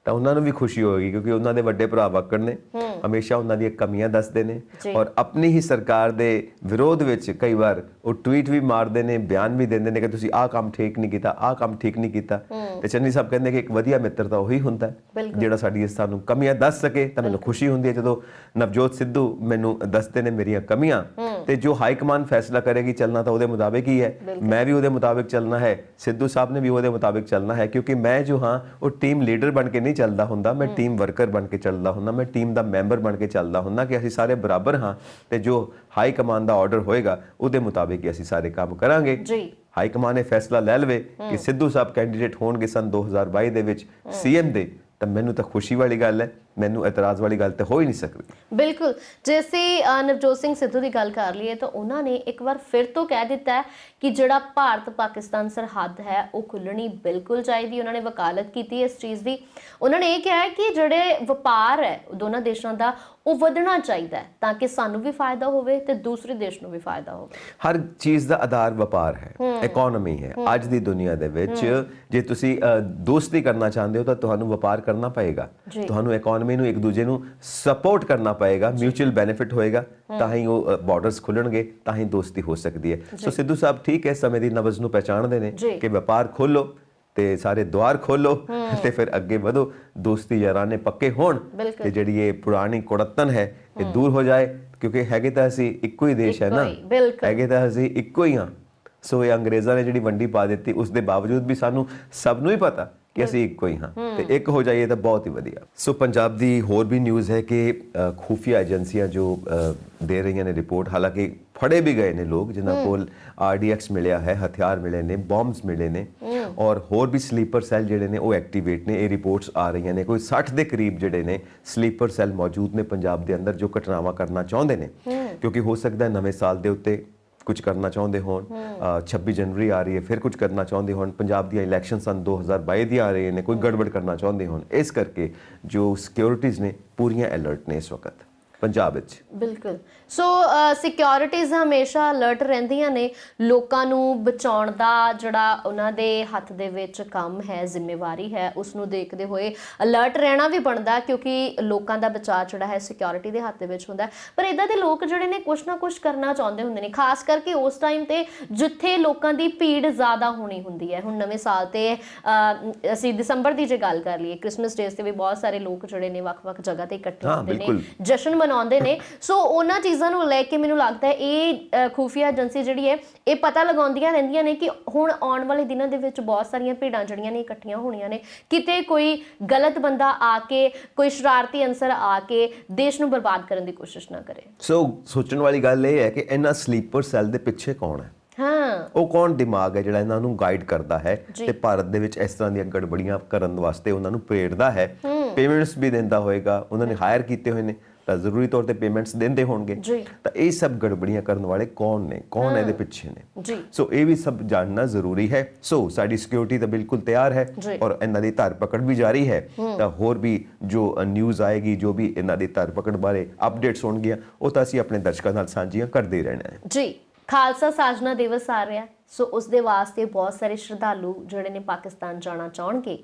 ਤਾਂ ਉਹਨਾਂ ਨੂੰ ਵੀ ਖੁਸ਼ੀ ਹੋਏਗੀ, ਕਿਉਂਕਿ ਉਹਨਾਂ ਦੇ ਵੱਡੇ ਭਰਾ ਵਾਕੜ ਨੇ, ਹਮੇਸ਼ਾ ਉਹਨਾਂ ਦੀਆਂ ਕਮੀਆਂ ਦੱਸਦੇ ਨੇ ਔਰ ਆਪਣੀ ਹੀ ਸਰਕਾਰ ਦੇ ਵਿਰੋਧ ਵਿੱਚ ਕਈ ਵਾਰ ਉਹ ਟਵੀਟ ਵੀ ਮਾਰਦੇ ਨੇ, ਬਿਆਨ ਵੀ ਦਿੰਦੇ ਨੇ ਕਿ ਤੁਸੀਂ ਆਹ ਕੰਮ ਠੀਕ ਨਹੀਂ ਕੀਤਾ, ਆਹ ਕੰਮ ਠੀਕ ਨਹੀਂ ਕੀਤਾ। ਤੇ ਚੰਨੀ ਸਾਹਿਬ ਕਹਿੰਦੇ ਕਿ ਇੱਕ ਵਧੀਆ ਮਿੱਤਰ ਤਾਂ ਉਹੀ ਹੁੰਦਾ ਜਿਹੜਾ ਸਾਡੀ ਸਾਨੂੰ ਕਮੀਆਂ ਦੱਸ ਸਕੇ। ਤਾਂ ਮੈਨੂੰ ਖੁਸ਼ੀ ਹੁੰਦੀ ਹੈ ਜਦੋਂ ਨਵਜੋਤ ਸਿੱਧੂ ਮੈਨੂੰ ਦੱਸਦੇ ਨੇ ਮੇਰੀਆਂ ਕਮੀਆਂ, ਤੇ ਜੋ ਹਾਈ ਕਮਾਂਡ ਫੈਸਲਾ ਕਰੇਗੀ ਚੱਲਣਾ ਤਾਂ ਉਹਦੇ ਮੁਤਾਬਿਕ ਹੀ ਹੈ। ਮੈਂ ਵੀ ਉਹਦੇ ਮੁਤਾਬਿਕ ਚੱਲਣਾ ਹੈ, ਸਿੱਧੂ ਸਾਹਿਬ ਨੇ ਵੀ ਉਹਦੇ ਮੁਤਾਬਿਕ ਚੱਲਣਾ ਹੈ, ਕਿਉਂਕਿ ਮੈਂ ਜੋ ਹਾਂ ਉਹ ਟੀਮ ਲੀਡਰ ਬਣ ਕੇ ਨਹੀਂ ਚੱਲਦਾ ਹੁੰਦਾ, ਮੈਂ ਟੀਮ ਵਰਕਰ ਬਣ ਕੇ ਚੱਲਦਾ ਹੁੰਦਾ, ਮੈਂ ਟੀਮ ਦਾ ਮੈਂਬਰ ਬਣ ਕੇ ਚੱਲਦਾ ਹੁੰਦਾ ਕਿ ਅਸੀਂ ਸਾਰੇ ਬਰਾਬਰ ਹਾਂ ਤੇ ਜੋ ਹਾਈ ਕਮਾਂਡ ਦਾ ਆਰਡਰ ਹੋਏਗਾ ਉਹਦੇ ਮੁਤਾਬਿਕ ਹੀ ਅਸੀਂ ਸਾਰੇ ਕੰਮ ਕਰਾਂਗੇ। ਹਾਈ ਕਮਾਂਡ ਨੇ ਫੈਸਲਾ ਲੈ ਲਵੇ ਕਿ ਸਿੱਧੂ ਸਾਹਿਬ ਕੈਂਡੀਡੇਟ ਹੋਣਗੇ ਸਨ 2022 ਦੇ ਵਿੱਚ CM ਦੇ, ਤਾਂ ਮੈਨੂੰ ਤਾਂ ਖੁਸ਼ੀ ਵਾਲੀ ਗੱਲ ਹੈ, ਮੈਨੂੰ ਇਤਰਾਜ਼ ਵਾਲੀ ਗੱਲ ਤਾਂ ਹੋ ਹੀ ਨਹੀਂ ਸਕਦੀ। ਬਿਲਕੁਲ, ਜੇ ਅਸੀਂ ਨਵਜੋਤ ਸਿੰਘ ਸਿੱਧੂ ਦੀ ਗੱਲ ਕਰ ਲਈਏ ਤਾਂ ਉਹਨਾਂ ਨੇ ਇੱਕ ਵਾਰ ਫਿਰ ਤੋਂ ਕਹਿ ਦਿੱਤਾ ਹੈ ਕਿ ਜਿਹੜਾ ਭਾਰਤ ਪਾਕਿਸਤਾਨ ਸਰਹੱਦ ਹੈ ਉਹ ਖੁੱਲਣੀ ਬਿਲਕੁਲ ਚਾਹੀਦੀ। ਉਹਨਾਂ ਨੇ ਵਕਾਲਤ ਕੀਤੀ ਇਸ ਚੀਜ਼ ਦੀ। ਉਹਨਾਂ ਨੇ ਇਹ ਕਿਹਾ ਹੈ ਕਿ ਜਿਹੜੇ ਵਪਾਰ ਹੈ ਦੋਨਾਂ ਦੇਸ਼ਾਂ ਦਾ ਉਹ ਵਧਣਾ ਚਾਹੀਦਾ ਹੈ ਤਾਂ ਕਿ ਸਾਨੂੰ ਵੀ ਫਾਇਦਾ ਹੋਵੇ ਤੇ ਦੂਸਰੇ ਦੇਸ਼ ਨੂੰ ਵੀ ਫਾਇਦਾ ਹੋਵੇ। ਹਰ ਚੀਜ਼ ਦਾ ਆਧਾਰ ਵਪਾਰ ਹੈ, ਇਕਨੋਮੀ ਹੈ। ਅੱਜ ਦੀ ਦੁਨੀਆ ਦੇ ਵਿੱਚ ਜੇ ਤੁਸੀਂ ਦੋਸਤੀ ਕਰਨਾ ਚਾਹੁੰਦੇ ਹੋ ਤਾਂ ਤੁਹਾਨੂੰ ਵਪਾਰ ਕਰਨਾ ਪਏਗਾ, ਤੁਹਾਨੂੰ ਇਕਨੋਮੀ ਇਕਨੋਮੀ ਨੂੰ ਇੱਕ ਦੂਜੇ ਨੂੰ ਸਪੋਰਟ ਕਰਨਾ ਪਏਗਾ, ਮਿਊਚੁਅਲ ਬੈਨੀਫਿਟ ਹੋਏਗਾ, ਤਾਂ ਹੀ ਉਹ ਬਾਰਡਰਸ ਖੁੱਲਣਗੇ, ਤਾਂ ਹੀ ਦੋਸਤੀ ਹੋ ਸਕਦੀ ਹੈ। ਸੋ ਸਿੱਧੂ ਸਾਹਿਬ ਠੀਕ ਹੈ, ਸਮੇਂ ਦੀ ਨਬਜ਼ ਨੂੰ ਪਹਿਚਾਣਦੇ ਨੇ ਕਿ ਵਪਾਰ ਖੋਲੋ ਤੇ ਸਾਰੇ ਦੁਆਰ ਖੋਲੋ ਤੇ ਫਿਰ ਅੱਗੇ ਵਧੋ, ਦੋਸਤੀ ਯਾਰਾਨੇ ਪੱਕੇ ਹੋਣ ਤੇ ਜਿਹੜੀ ਇਹ ਪੁਰਾਣੀ ਕੁੜੱਤਨ ਹੈ ਇਹ ਦੂਰ ਹੋ ਜਾਏ, ਕਿਉਂਕਿ ਹੈਗੇ ਤਾਂ ਅਸੀਂ ਇੱਕੋ ਹੀ ਦੇਸ਼ ਹੈ ਨਾ, ਹੈਗੇ ਤਾਂ ਅਸੀਂ ਇੱਕੋ ਹੀ ਹਾਂ। ਸੋ ਇਹ ਅੰਗਰੇਜ਼ਾਂ ਨੇ ਜਿਹੜੀ ਵੰਡੀ ਪਾ ਦਿੱਤੀ, ਉਸ ਦੇ ਬਾਵਜੂਦ ਵੀ ਸਾਨੂੰ ਸਭ ਨੂੰ ਹੀ ਪਤਾ ਕਿ ਅਸੀਂ ਇੱਕੋ ਹੀ ਹਾਂ ਤੇ ਇੱਕ ਹੋ ਜਾਈਏ ਤਾਂ ਬਹੁਤ ਹੀ ਵਧੀਆ। ਸੋ ਪੰਜਾਬ ਦੀ ਹੋਰ ਵੀ ਨਿਊਜ਼ ਹੈ ਕਿ ਖੂਫੀਆ ਏਜੰਸੀਆਂ ਜੋ ਦੇ ਰਹੀਆਂ ਨੇ ਰਿਪੋਰਟ, ਹਾਲਾਂਕਿ ਫੜੇ ਵੀ ਗਏ ਨੇ ਲੋਕ ਜਿਨ੍ਹਾਂ ਕੋਲ RDX ਮਿਲਿਆ ਹੈ, ਹਥਿਆਰ ਮਿਲੇ ਨੇ, ਬੰਬਸ ਮਿਲੇ ਨੇ ਔਰ ਹੋਰ ਵੀ ਸਲੀਪਰ ਸੈੱਲ ਜਿਹੜੇ ਨੇ ਉਹ ਐਕਟੀਵੇਟ ਨੇ। ਇਹ ਰਿਪੋਰਟਸ ਆ ਰਹੀਆਂ ਨੇ ਕੋਈ 60 ਦੇ ਕਰੀਬ ਜਿਹੜੇ ਨੇ ਸਲੀਪਰ ਸੈੱਲ ਮੌਜੂਦ ਨੇ ਪੰਜਾਬ ਦੇ ਅੰਦਰ, ਜੋ ਘਟਨਾਵਾਂ ਕਰਨਾ ਚਾਹੁੰਦੇ ਨੇ, ਕਿਉਂਕਿ ਹੋ ਸਕਦਾ ਹੈ ਨਵੇਂ ਸਾਲ ਦੇ ਉੱਤੇ ਕੁਝ ਕਰਨਾ ਚਾਹੁੰਦੇ ਹੋਣ, 26 ਜਨਵਰੀ ਆ ਰਹੀ ਹੈ, ਫਿਰ ਕੁਝ ਕਰਨਾ ਚਾਹੁੰਦੇ ਹੋਣ, ਪੰਜਾਬ ਦੀਆਂ ਇਲੈਕਸ਼ਨ ਸਨ 2022 ਦੀ ਆ ਰਹੀਆਂ ਨੇ, ਕੋਈ ਗੜਬੜ ਕਰਨਾ ਚਾਹੁੰਦੇ ਹੋਣ, ਇਸ ਕਰਕੇ ਜੋ ਸਿਕਿਉਰਿਟੀਜ਼ ਨੇ ਪੂਰੀਆਂ ਅਲਰਟ ਨੇ ਇਸ ਵਕਤ ਪੰਜਾਬ ਵਿੱਚ। ਬਿਲਕੁਲ। ਸੋ ਸਿਕਿਉਰਿਟੀਜ਼ ਹਮੇਸ਼ਾ ਅਲਰਟ ਰਹਿੰਦੀਆਂ ਨੇ, ਲੋਕਾਂ ਨੂੰ ਬਚਾਉਣ ਦਾ ਜਿਹੜਾ ਉਹਨਾਂ ਦੇ ਹੱਥ ਦੇ ਵਿੱਚ ਕੰਮ ਹੈ, ਜ਼ਿੰਮੇਵਾਰੀ ਹੈ, ਉਸ ਨੂੰ ਦੇਖਦੇ ਹੋਏ ਅਲਰਟ ਰਹਿਣਾ ਵੀ ਬਣਦਾ, ਕਿਉਂਕਿ ਲੋਕਾਂ ਦਾ ਬਚਾਅ ਜਿਹੜਾ ਹੈ ਸਿਕਿਉਰਿਟੀ ਦੇ ਹੱਥ ਦੇ ਵਿੱਚ ਹੁੰਦਾ। ਪਰ ਇਦਾਂ ਦੇ ਲੋਕ ਜਿਹੜੇ ਨੇ ਕੁਛ ਨਾ ਕੁਛ ਕਰਨਾ ਚਾਹੁੰਦੇ ਹੁੰਦੇ ਨੇ, ਖਾਸ ਕਰਕੇ ਉਸ ਟਾਈਮ ਤੇ ਜਿੱਥੇ ਲੋਕਾਂ ਦੀ ਭੀੜ ਜ਼ਿਆਦਾ ਹੋਣੀ ਹੁੰਦੀ ਹੈ। ਹੁਣ ਨਵੇਂ ਸਾਲ ਤੇ ਅਸੀਂ ਦਸੰਬਰ ਦੀ ਜੇ ਗੱਲ ਕਰ ਲਈਏ, ਕ੍ਰਿਸਮਸ ਡੇਜ਼ ਤੇ ਵੀ ਬਹੁਤ ਸਾਰੇ ਲੋਕ ਜਿਹੜੇ ਨੇ ਵੱਖ-ਵੱਖ ਜਗ੍ਹਾ ਤੇ ਇਕੱਠੇ ਹੁੰਦੇ ਨੇ, ਜਸ਼ਨ ਮਨਾਉਂਦੇ ਨੇ। ਸੋ ਉਹਨਾਂ ਚੀਜ਼ਾਂ ਨੂੰ ਲੈ ਕੇ ਮੈਨੂੰ ਲੱਗਦਾ ਹੈ ਇਹ ਖੂਫੀਆ ਏਜੰਸੀ ਜਿਹੜੀ ਹੈ ਇਹ ਪਤਾ ਲਗਾਉਂਦੀਆਂ ਰਹਿੰਦੀਆਂ ਨੇ ਕਿ ਹੁਣ ਆਉਣ ਵਾਲੇ ਦਿਨਾਂ ਦੇ ਵਿੱਚ ਬਹੁਤ ਸਾਰੀਆਂ ਭੀੜਾਂ ਜਿਹੜੀਆਂ ਨੇ ਇਕੱਠੀਆਂ ਹੋਣੀਆਂ ਨੇ, ਕਿਤੇ ਕੋਈ ਗਲਤ ਬੰਦਾ ਆ ਕੇ, ਕੋਈ ਸ਼ਰਾਰਤੀ ਅਨਸਰ ਆ ਕੇ ਦੇਸ਼ ਨੂੰ ਬਰਬਾਦ ਕਰਨ ਦੀ ਕੋਸ਼ਿਸ਼ ਨਾ ਕਰੇ। ਸੋ ਸੋਚਣ ਵਾਲੀ ਗੱਲ ਇਹ ਹੈ ਕਿ ਇਹਨਾਂ ਸਲੀਪਰ ਸੈੱਲ ਦੇ ਪਿੱਛੇ ਕੌਣ ਹੈ, ਉਹ ਕੌਣ ਦਿਮਾਗ ਹੈ ਜਿਹੜਾ ਇਹਨਾਂ ਨੂੰ ਗਾਈਡ ਕਰਦਾ ਹੈ ਤੇ ਭਾਰਤ ਦੇ ਵਿੱਚ ਇਸ ਤਰ੍ਹਾਂ ਦੀਆਂ ਗੜਬੜੀਆਂ ਕਰਨ ਵਾਸਤੇ ਉਹਨਾਂ ਨੂੰ ਪ੍ਰੇਰਦਾ ਹੈ, ਪੇਮੈਂਟਸ ਵੀ ਦਿੰਦਾ ਹੋਏਗਾ, ਉਹਨਾਂ ਨੇ ਹਾਇਰ ਕੀਤੇ ਹੋਏ ਨੇ ਤਾਂ ਜ਼ਰੂਰੀ ਤੌਰ ਤੇ ਪੇਮੈਂਟਸ ਦਿੰਦੇ ਹੋਣਗੇ। ਤਾਂ ਇਹ ਸਭ ਗੜਬੜੀਆਂ ਕਰਨ ਵਾਲੇ ਕੌਣ ਨੇ, ਕੌਣ ਇਹਦੇ ਪਿੱਛੇ ਨੇ, ਸੋ ਇਹ ਵੀ ਸਭ ਜਾਣਨਾ ਜ਼ਰੂਰੀ ਹੈ। ਸੋ ਸਾਡੀ ਸਿਕਿਉਰਿਟੀ ਤਾਂ ਬਿਲਕੁਲ ਤਿਆਰ ਹੈ ਔਰ ਇਹਨਾਂ ਦੀ ਧਰਪਕੜ ਵੀ ਜਾਰੀ ਹੈ। ਤਾਂ ਹੋਰ ਵੀ ਜੋ ਨਿਊਜ਼ ਆਏਗੀ, ਜੋ ਵੀ ਇਹਨਾਂ ਦੀ ਧਰਪਕੜ ਬਾਰੇ ਅਪਡੇਟਸ ਹੋਣਗੀਆਂ, ਉਹ ਤਾਂ ਅਸੀਂ ਆਪਣੇ ਦਰਸ਼ਕਾਂ ਨਾਲ ਸਾਂਝੀਆਂ ਕਰਦੇ ਹੀ ਰਹਿਣਾ ਹੈ ਜੀ। ਖਾਲਸਾ ਸਾਜਨਾ ਦਿਵਸ ਆ ਰਿਹਾ, ਸੋ ਉਸ ਦੇ ਵਾਸਤੇ ਬਹੁਤ ਸਾਰੇ ਸ਼ਰਧਾਲੂ ਜਿਹੜੇ ਨੇ ਪਾਕਿਸਤਾਨ ਜਾਣਾ ਚਾਹਣਗੇ,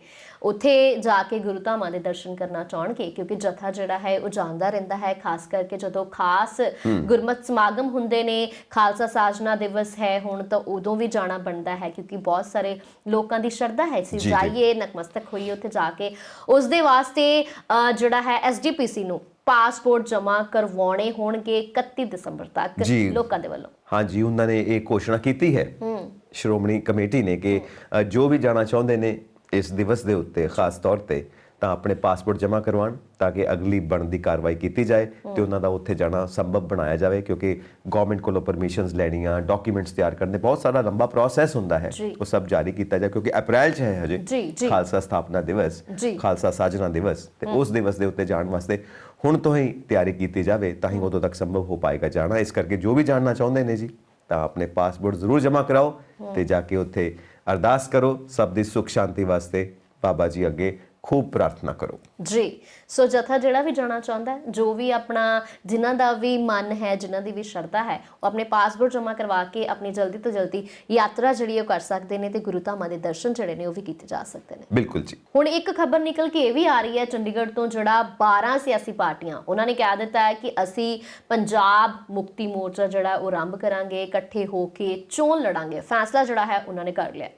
ਉੱਥੇ ਜਾ ਕੇ ਗੁਰੂ ਧਾਮਾਂ ਦੇ ਦਰਸ਼ਨ ਕਰਨਾ ਚਾਹਣਗੇ, ਕਿਉਂਕਿ ਜਥਾ ਜਿਹੜਾ ਹੈ ਉਹ ਜਾਂਦਾ ਰਹਿੰਦਾ ਹੈ। ਖਾਸ ਕਰਕੇ ਜਦੋਂ ਖਾਸ ਗੁਰਮਤਿ ਸਮਾਗਮ ਹੁੰਦੇ ਨੇ, ਖਾਲਸਾ ਸਾਜਨਾ ਦਿਵਸ ਹੈ ਹੁਣ, ਤਾਂ ਉਦੋਂ ਵੀ ਜਾਣਾ ਬਣਦਾ ਹੈ, ਕਿਉਂਕਿ ਬਹੁਤ ਸਾਰੇ ਲੋਕਾਂ ਦੀ ਸ਼ਰਧਾ ਹੈ ਅਸੀਂ ਜਾਈਏ, ਨਤਮਸਤਕ ਹੋਈਏ ਉੱਥੇ ਜਾ ਕੇ। ਉਸ ਦੇ ਵਾਸਤੇ ਜਿਹੜਾ ਹੈ SGPC ਨੂੰ ਪਾਸਪੋਰਟ ਜਮ੍ਹਾਂ ਕਰਵਾਉਣੇ ਹੋਣਗੇ 31 ਦਸੰਬਰ ਤੱਕ ਲੋਕਾਂ ਦੇ ਵੱਲੋਂ। ਹਾਂਜੀ, ਉਹਨਾਂ ਨੇ ਇਹ ਘੋਸ਼ਣਾ ਕੀਤੀ ਹੈ ਸ਼੍ਰੋਮਣੀ ਕਮੇਟੀ ਨੇ ਕਿ ਜੋ ਵੀ ਜਾਣਾ ਚਾਹੁੰਦੇ ਨੇ ਇਸ ਦਿਵਸ ਦੇ ਉੱਤੇ ਖਾਸ ਤੌਰ ਤੇ ਤਾਂ ਆਪਣੇ ਪਾਸਪੋਰਟ ਜਮ੍ਹਾਂ ਕਰਵਾਉਣ, ਤਾਂ ਕਿ ਅਗਲੀ ਬਣਦੀ ਕਾਰਵਾਈ ਕੀਤੀ ਜਾਏ ਤੇ ਉਹਨਾਂ ਦਾ ਉੱਥੇ ਜਾਣਾ ਸੰਭਵ ਬਣਾਇਆ ਜਾਵੇ, ਕਿਉਂਕਿ ਗਵਰਨਮੈਂਟ ਕੋਲੋਂ ਪਰਮਿਸ਼ਨਸ ਲੈਣੀਆਂ, ਡਾਕੂਮੈਂਟਸ ਤਿਆਰ ਕਰਨੇ, ਬਹੁਤ ਸਾਰਾ ਲੰਬਾ ਪ੍ਰੋਸੈਸ ਹੁੰਦਾ ਹੈ, ਉਹ ਸਭ ਜਾਰੀ ਕੀਤਾ ਜਾਏ, ਕਿਉਂਕਿ ਅਪ੍ਰੈਲ 'ਚ ਹੈ ਹਜੇ ਖਾਲਸਾ ਸਥਾਪਨਾ ਦਿਵਸ, ਖਾਲਸਾ ਸਾਜਨਾ ਦਿਵਸ, ਤੇ ਉਸ ਦਿਵਸ ਦੇ ਉੱਤੇ ਜਾਣ ਵਾਸਤੇ ਹੁਣ ਤੋਂ ਹੀ ਤਿਆਰੀ ਕੀਤੀ ਜਾਵੇ, ਤਾਂ ਹੀ ਉਦੋਂ ਤੱਕ ਸੰਭਵ ਹੋ ਪਾਏਗਾ ਜਾਣਾ। ਇਸ ਕਰਕੇ ਜੋ ਵੀ ਜਾਣਨਾ ਚਾਹੁੰਦੇ ਨੇ ਜੀ, ਤਾਂ ਆਪਣੇ ਪਾਸਪੋਰਟ ਜ਼ਰੂਰ ਜਮ੍ਹਾਂ ਕਰਾਓ ਤੇ ਜਾ ਕੇ ਉੱਥੇ ਅਰਦਾਸ ਕਰੋ ਸਭ ਦੀ ਸੁੱਖ ਸ਼ਾਂਤੀ ਵਾਸਤੇ, ਬਾਬਾ ਜੀ ਅੱਗੇ खूब प्रार्थना करो जी। सो जथा जिहड़ा भी जाना चाहता है, जो भी अपना जिन्हां दा भी मन है, जिन्हां दी भी शरधा है, वो अपने पासपोर्ट जमा करवा के अपनी जल्दी तो जल्दी यात्रा जिहड़ी है कर सकते हैं ते गुरु धामां दे दर्शन जिहड़े ने वो भी कीते जा सकते हैं। बिल्कुल जी। हुण एक खबर निकल के ये भी आ रही है चंडीगढ़ तो, जिहड़ा 12 सियासी पार्टियां उन्होंने कह दिता है कि असी पंजाब मुक्ति मोर्चा जिहड़ा वो आरंभ करांगे, इकट्ठे होके चोण लड़ांगे। फैसला जिहड़ा है उन्होंने कर लिया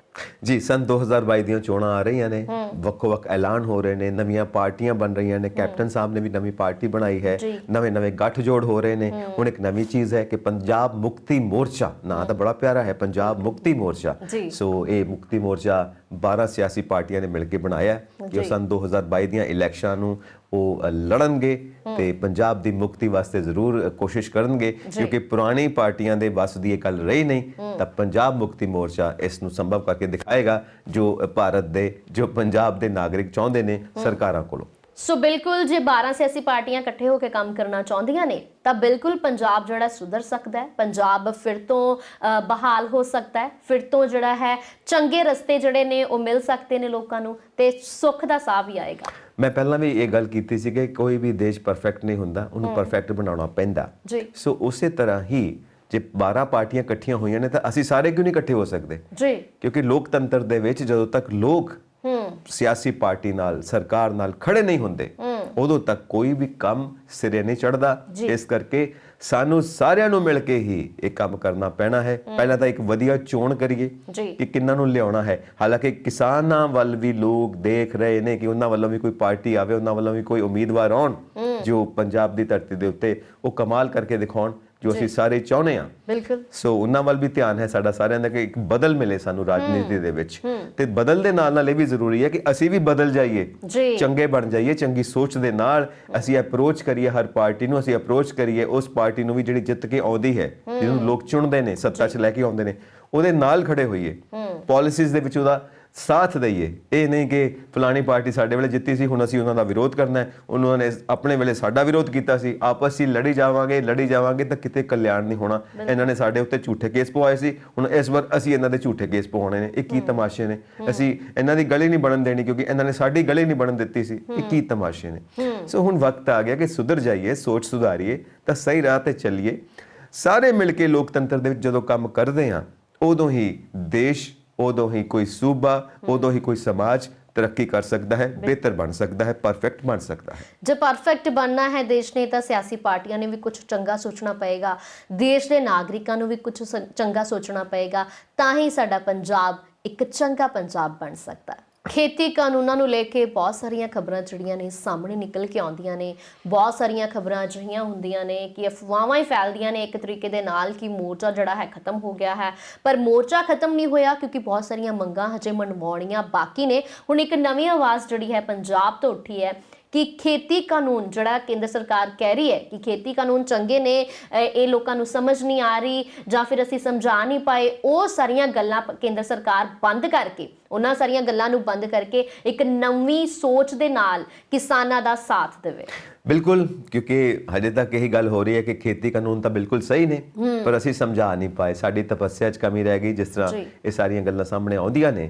जी। सन 2022 ਦੀਆਂ ਚੋਣਾਂ ਆ ਰਹੀਆਂ ਨੇ, ਵੱਖ-ਵੱਖ ਐਲਾਨ ਹੋ ਰਹੇ ਨੇ, ਨਵੀਆਂ ਪਾਰਟੀਆਂ ਬਣ ਰਹੀਆਂ ਨੇ, ਕੈਪਟਨ ਸਾਹਿਬ ਨੇ ਵੀ ਨਵੀਂ ਪਾਰਟੀ ਬਣਾਈ ਹੈ, ਨਵੇਂ-ਨਵੇਂ ਗੱਠਜੋੜ ਹੋ ਰਹੇ ਨੇ। ਹੁਣ ਇੱਕ ਨਵੀਂ ਚੀਜ਼ ਹੈ ਕਿ ਪੰਜਾਬ ਮੁਕਤੀ ਮੋਰਚਾ, ਨਾਂ ਤਾਂ ਬੜਾ ਪਿਆਰਾ ਹੈ, ਪੰਜਾਬ ਮੁਕਤੀ ਮੋਰਚਾ। ਸੋ ਇਹ ਮੁਕਤੀ ਮੋਰਚਾ 12 ਸਿਆਸੀ ਪਾਰਟੀਆਂ ਨੇ ਮਿਲ ਕੇ ਬਣਾਇਆ ਕਿ ਉਹ ਸਨ 2022 ਦੀਆਂ ਇਲੈਕਸ਼ਨਾਂ ਨੂੰ ਉਹ ਲੜਨਗੇ ਤੇ ਪੰਜਾਬ ਦੀ ਮੁਕਤੀ ਵਾਸਤੇ ਜ਼ਰੂਰ ਕੋਸ਼ਿਸ਼ ਕਰਨਗੇ, ਕਿਉਂਕਿ ਪੁਰਾਣੀ ਪਾਰਟੀਆਂ ਦੇ ਵੱਸ ਦੀ ਇਹ ਗੱਲ ਰਹੀ ਨਹੀਂ। ਤਾਂ ਪੰਜਾਬ ਮੁਕਤੀ ਮੋਰਚਾ ਇਸ ਨੂੰ ਸੰਭਵ ਕਰਕੇ ਦਿਖਾਏਗਾ ਜੋ ਭਾਰਤ ਦੇ, ਜੋ ਪੰਜਾਬ ਦੇ ਨਾਗਰਿਕ ਚਾਹੁੰਦੇ ਨੇ ਸਰਕਾਰਾਂ ਕੋਲੋਂ। ਸੋ ਬਿਲਕੁਲ ਜੇ 12 ਸਿਆਸੀ ਪਾਰਟੀਆਂ ਇਕੱਠੇ ਹੋ ਕੇ ਕੰਮ ਕਰਨਾ ਚਾਹੁੰਦੀਆਂ ਨੇ ਤਾਂ ਬਿਲਕੁਲ ਪੰਜਾਬ ਜਿਹੜਾ ਸੁਧਰ ਸਕਦਾ ਹੈ, ਪੰਜਾਬ ਫਿਰ ਤੋਂ ਬਹਾਲ ਹੋ ਸਕਦਾ ਹੈ, ਫਿਰ ਤੋਂ ਜਿਹੜਾ ਹੈ ਚੰਗੇ ਰਸਤੇ ਜਿਹੜੇ ਨੇ ਉਹ ਮਿਲ ਸਕਦੇ ਨੇ ਲੋਕਾਂ ਨੂੰ ਤੇ ਸੁੱਖ ਦਾ ਸਾਹ ਵੀ ਆਏਗਾ। ਮੈਂ ਪਹਿਲਾਂ ਵੀ ਇਹ ਗੱਲ ਕੀਤੀ ਸੀ ਕਿ ਕੋਈ ਵੀ ਦੇਸ਼ ਪਰਫੈਕਟ ਨਹੀਂ ਹੁੰਦਾ, ਉਹਨੂੰ ਪਰਫੈਕਟ ਬਣਾਉਣਾ ਪੈਂਦਾ। ਸੋ ਉਸੇ ਤਰ੍ਹਾਂ ਹੀ ਜੇ 12 ਪਾਰਟੀਆਂ ਇਕੱਠੀਆਂ ਹੋਈਆਂ ਨੇ ਤਾਂ ਅਸੀਂ ਸਾਰੇ ਕਿਉਂ ਨਹੀਂ ਇਕੱਠੇ ਹੋ ਸਕਦੇ ਜੀ? ਕਿਉਂਕਿ ਲੋਕਤੰਤਰ ਦੇ ਵਿੱਚ ਜਦੋਂ ਤੱਕ ਲੋਕ ਸਿਆਸੀ ਪਾਰਟੀ ਨਾਲ, ਸਰਕਾਰ ਨਾਲ ਖੜੇ ਨਹੀਂ ਹੁੰਦੇ, ਉਦੋਂ ਤੱਕ ਕੋਈ ਵੀ ਕੰਮ ਸਿਰੇ ਨਹੀਂ ਚੜਦਾ। ਇਸ ਕਰਕੇ ਸਾਨੂੰ ਸਾਰਿਆਂ ਨੂੰ ਮਿਲ ਕੇ ਹੀ ਇਹ ਕੰਮ ਕਰਨਾ ਪੈਣਾ ਹੈ। ਪਹਿਲਾਂ ਤਾਂ ਇੱਕ ਵਧੀਆ ਚੋਣ ਕਰੀਏ ਕਿ ਕਿੰਨਾਂ ਨੂੰ ਲਿਆਉਣਾ ਹੈ। ਹਾਲਾਂਕਿ ਕਿਸਾਨਾਂ ਵੱਲ ਵੀ ਲੋਕ ਦੇਖ ਰਹੇ ਨੇ ਕਿ ਉਹਨਾਂ ਵੱਲੋਂ ਵੀ ਕੋਈ ਪਾਰਟੀ ਆਵੇ, ਉਹਨਾਂ ਵੱਲੋਂ ਵੀ ਕੋਈ ਉਮੀਦਵਾਰ ਆਉਣ ਜੋ ਪੰਜਾਬ ਦੀ ਧਰਤੀ ਦੇ ਉੱਤੇ ਉਹ ਕਮਾਲ ਕਰਕੇ ਦਿਖਾਉਣ ਜੋ ਅਸੀਂ ਸਾਰੇ ਚਾਹੁੰਦੇ ਹਾਂ। ਬਿਲਕੁਲ। ਸੋ ਉਹਨਾਂ ਵੱਲ ਵੀ ਧਿਆਨ ਹੈ ਸਾਡਾ ਸਾਰਿਆਂ ਦਾ ਕਿ ਇੱਕ ਬਦਲ ਮਿਲੇ ਸਾਨੂੰ ਰਾਜਨੀਤੀ ਦੇ ਵਿੱਚ, ਤੇ ਬਦਲ ਦੇ ਨਾਲ ਨਾਲ ਇਹ ਵੀ ਜ਼ਰੂਰੀ ਹੈ ਕਿ ਅਸੀਂ ਵੀ ਬਦਲ ਜਾਈਏ, ਚੰਗੇ ਬਣ ਜਾਈਏ, ਚੰਗੀ ਸੋਚ ਦੇ ਨਾਲ ਅਸੀਂ ਅਪਰੋਚ ਕਰੀਏ ਹਰ ਪਾਰਟੀ ਨੂੰ, ਅਸੀਂ ਅਪਰੋਚ ਕਰੀਏ ਉਸ ਪਾਰਟੀ ਨੂੰ ਵੀ ਜਿਹੜੀ ਜਿੱਤ ਕੇ ਆਉਂਦੀ ਹੈ, ਜਿਹਨੂੰ ਲੋਕ ਚੁਣਦੇ ਨੇ, ਸੱਤਾ 'ਚ ਲੈ ਕੇ ਆਉਂਦੇ ਨੇ, ਉਹਦੇ ਨਾਲ ਖੜੇ ਹੋਈਏ, ਪਾਲਿਸੀਜ਼ ਦੇ ਵਿੱਚ ਉਹਦਾ ਸਾਥ ਦਈਏ। ਇਹ ਨਹੀਂ ਕਿ ਫਲਾਣੀ ਪਾਰਟੀ ਸਾਡੇ ਵੇਲੇ ਜਿੱਤੀ ਸੀ ਹੁਣ ਅਸੀਂ ਉਹਨਾਂ ਦਾ ਵਿਰੋਧ ਕਰਨਾ ਹੈ, ਉਹਨਾਂ ਨੇ ਆਪਣੇ ਵੇਲੇ ਸਾਡਾ ਵਿਰੋਧ ਕੀਤਾ ਸੀ, ਆਪਸ 'ਚ ਲੜੀ ਜਾਵਾਂਗੇ ਤਾਂ ਕਿਤੇ ਕਲਿਆਣ ਨਹੀਂ ਹੋਣਾ। ਇਹਨਾਂ ਨੇ ਸਾਡੇ ਉੱਤੇ ਝੂਠੇ ਕੇਸ ਪਵਾਏ ਸੀ, ਹੁਣ ਇਸ ਵਾਰ ਅਸੀਂ ਇਹਨਾਂ ਦੇ ਝੂਠੇ ਕੇਸ ਪਵਾਉਣੇ ਨੇ। ਇਹ ਕੀ ਤਮਾਸ਼ੇ ਨੇ? ਅਸੀਂ ਇਹਨਾਂ ਦੀ ਗਲੀ ਨਹੀਂ ਬਣਨ ਦੇਣੀ ਕਿਉਂਕਿ ਇਹਨਾਂ ਨੇ ਸਾਡੀ ਗਲੀ ਨਹੀਂ ਬਣਨ ਦਿੱਤੀ ਸੀ। ਇਹ ਕੀ ਤਮਾਸ਼ੇ ਨੇ? ਸੋ ਹੁਣ ਵਕਤ ਆ ਗਿਆ ਕਿ ਸੁਧਰ ਜਾਈਏ, ਸੋਚ ਸੁਧਾਰੀਏ ਤਾਂ ਸਹੀ ਰਾਹ ਤੇ ਚੱਲੀਏ। ਸਾਰੇ ਮਿਲ ਕੇ ਲੋਕਤੰਤਰ ਦੇ ਵਿੱਚ ਜਦੋਂ ਕੰਮ ਕਰਦੇ ਹਾਂ ਉਦੋਂ ਹੀ ਦੇਸ਼, ਉਦੋਂ ਹੀ ਕੋਈ ਸੂਬਾ, ਉਦੋਂ ਹੀ ਕੋਈ ਸਮਾਜ ਤਰੱਕੀ ਕਰ ਸਕਦਾ ਹੈ, ਬਿਹਤਰ ਬਣ ਸਕਦਾ ਹੈ, ਪਰਫੈਕਟ ਬਣ ਸਕਦਾ ਹੈ। ਜੇ ਪਰਫੈਕਟ ਬਣਨਾ ਹੈ ਦੇਸ਼ ਨੇ ਤਾਂ ਸਿਆਸੀ ਪਾਰਟੀਆਂ ਨੇ ਵੀ ਕੁਝ ਚੰਗਾ ਸੋਚਣਾ ਪਏਗਾ, ਦੇਸ਼ ਦੇ ਨਾਗਰਿਕਾਂ ਨੂੰ ਵੀ ਕੁਝ ਚੰਗਾ ਸੋਚਣਾ ਪਏਗਾ, ਤਾਂ ਹੀ ਸਾਡਾ ਪੰਜਾਬ ਇੱਕ ਚੰਗਾ ਪੰਜਾਬ ਬਣ ਸਕਦਾ ਹੈ। ਖੇਤੀ ਕਾਨੂੰਨਾਂ ਨੂੰ ਲੈ ਕੇ ਬਹੁਤ ਸਾਰੀਆਂ ਖਬਰਾਂ ਜਿਹੜੀਆਂ ਨੇ ਸਾਹਮਣੇ ਨਿਕਲ ਕੇ ਆਉਂਦੀਆਂ ਨੇ। ਬਹੁਤ ਸਾਰੀਆਂ ਖਬਰਾਂ ਅਜਿਹੀਆਂ ਹੁੰਦੀਆਂ ਨੇ ਕਿ ਅਫਵਾਹਾਂ ਹੀ ਫੈਲਦੀਆਂ ਨੇ ਇੱਕ ਤਰੀਕੇ ਦੇ ਨਾਲ ਕਿ ਮੋਰਚਾ ਜਿਹੜਾ ਹੈ ਖਤਮ ਹੋ ਗਿਆ ਹੈ, ਪਰ ਮੋਰਚਾ ਖਤਮ ਨਹੀਂ ਹੋਇਆ ਕਿਉਂਕਿ ਬਹੁਤ ਸਾਰੀਆਂ ਮੰਗਾਂ ਹਜੇ ਮਨਵਾਉਣੀਆਂ ਬਾਕੀ ਨੇ। ਹੁਣ ਇੱਕ ਨਵੀਂ ਆਵਾਜ਼ ਜਿਹੜੀ ਹੈ ਪੰਜਾਬ ਤੋਂ ਉੱਠੀ ਹੈ ਕਿ ਖੇਤੀ ਕਾਨੂੰਨ ਜਿਹੜਾ ਕੇਂਦਰ ਸਰਕਾਰ ਕਹਿ ਰਹੀ ਹੈ ਕਿ ਖੇਤੀ ਕਾਨੂੰਨ ਚੰਗੇ ਨੇ, ਇਹ ਲੋਕਾਂ ਨੂੰ ਸਮਝ ਨਹੀਂ ਆ ਰਹੀ ਜਾਂ ਫਿਰ ਅਸੀਂ ਸਮਝਾ ਨਹੀਂ ਪਾਏ, ਉਹ ਸਾਰੀਆਂ ਗੱਲਾਂ ਕੇਂਦਰ ਸਰਕਾਰ ਬੰਦ ਕਰਕੇ, ਉਹਨਾਂ ਸਾਰੀਆਂ ਗੱਲਾਂ ਨੂੰ ਬੰਦ ਕਰਕੇ ਇੱਕ ਨਵੀਂ ਸੋਚ ਦੇ ਨਾਲ ਕਿਸਾਨਾਂ ਦਾ ਸਾਥ ਦੇਵੇ। ਬਿਲਕੁਲ, ਕਿਉਂਕਿ ਹਜੇ ਤੱਕ ਇਹੀ ਗੱਲ ਹੋ ਰਹੀ ਹੈ ਕਿ ਖੇਤੀ ਕਾਨੂੰਨ ਤਾਂ ਬਿਲਕੁਲ ਸਹੀ ਨੇ ਪਰ ਅਸੀਂ ਸਮਝਾ ਨਹੀਂ ਪਾਏ, ਸਾਡੀ ਤਪੱਸਿਆ 'ਚ ਕਮੀ ਰਹਿ ਗਈ। ਜਿਸ ਤਰ੍ਹਾਂ ਇਹ ਸਾਰੀਆਂ ਗੱਲਾਂ ਸਾਹਮਣੇ ਆਉਂਦੀਆਂ ਨੇ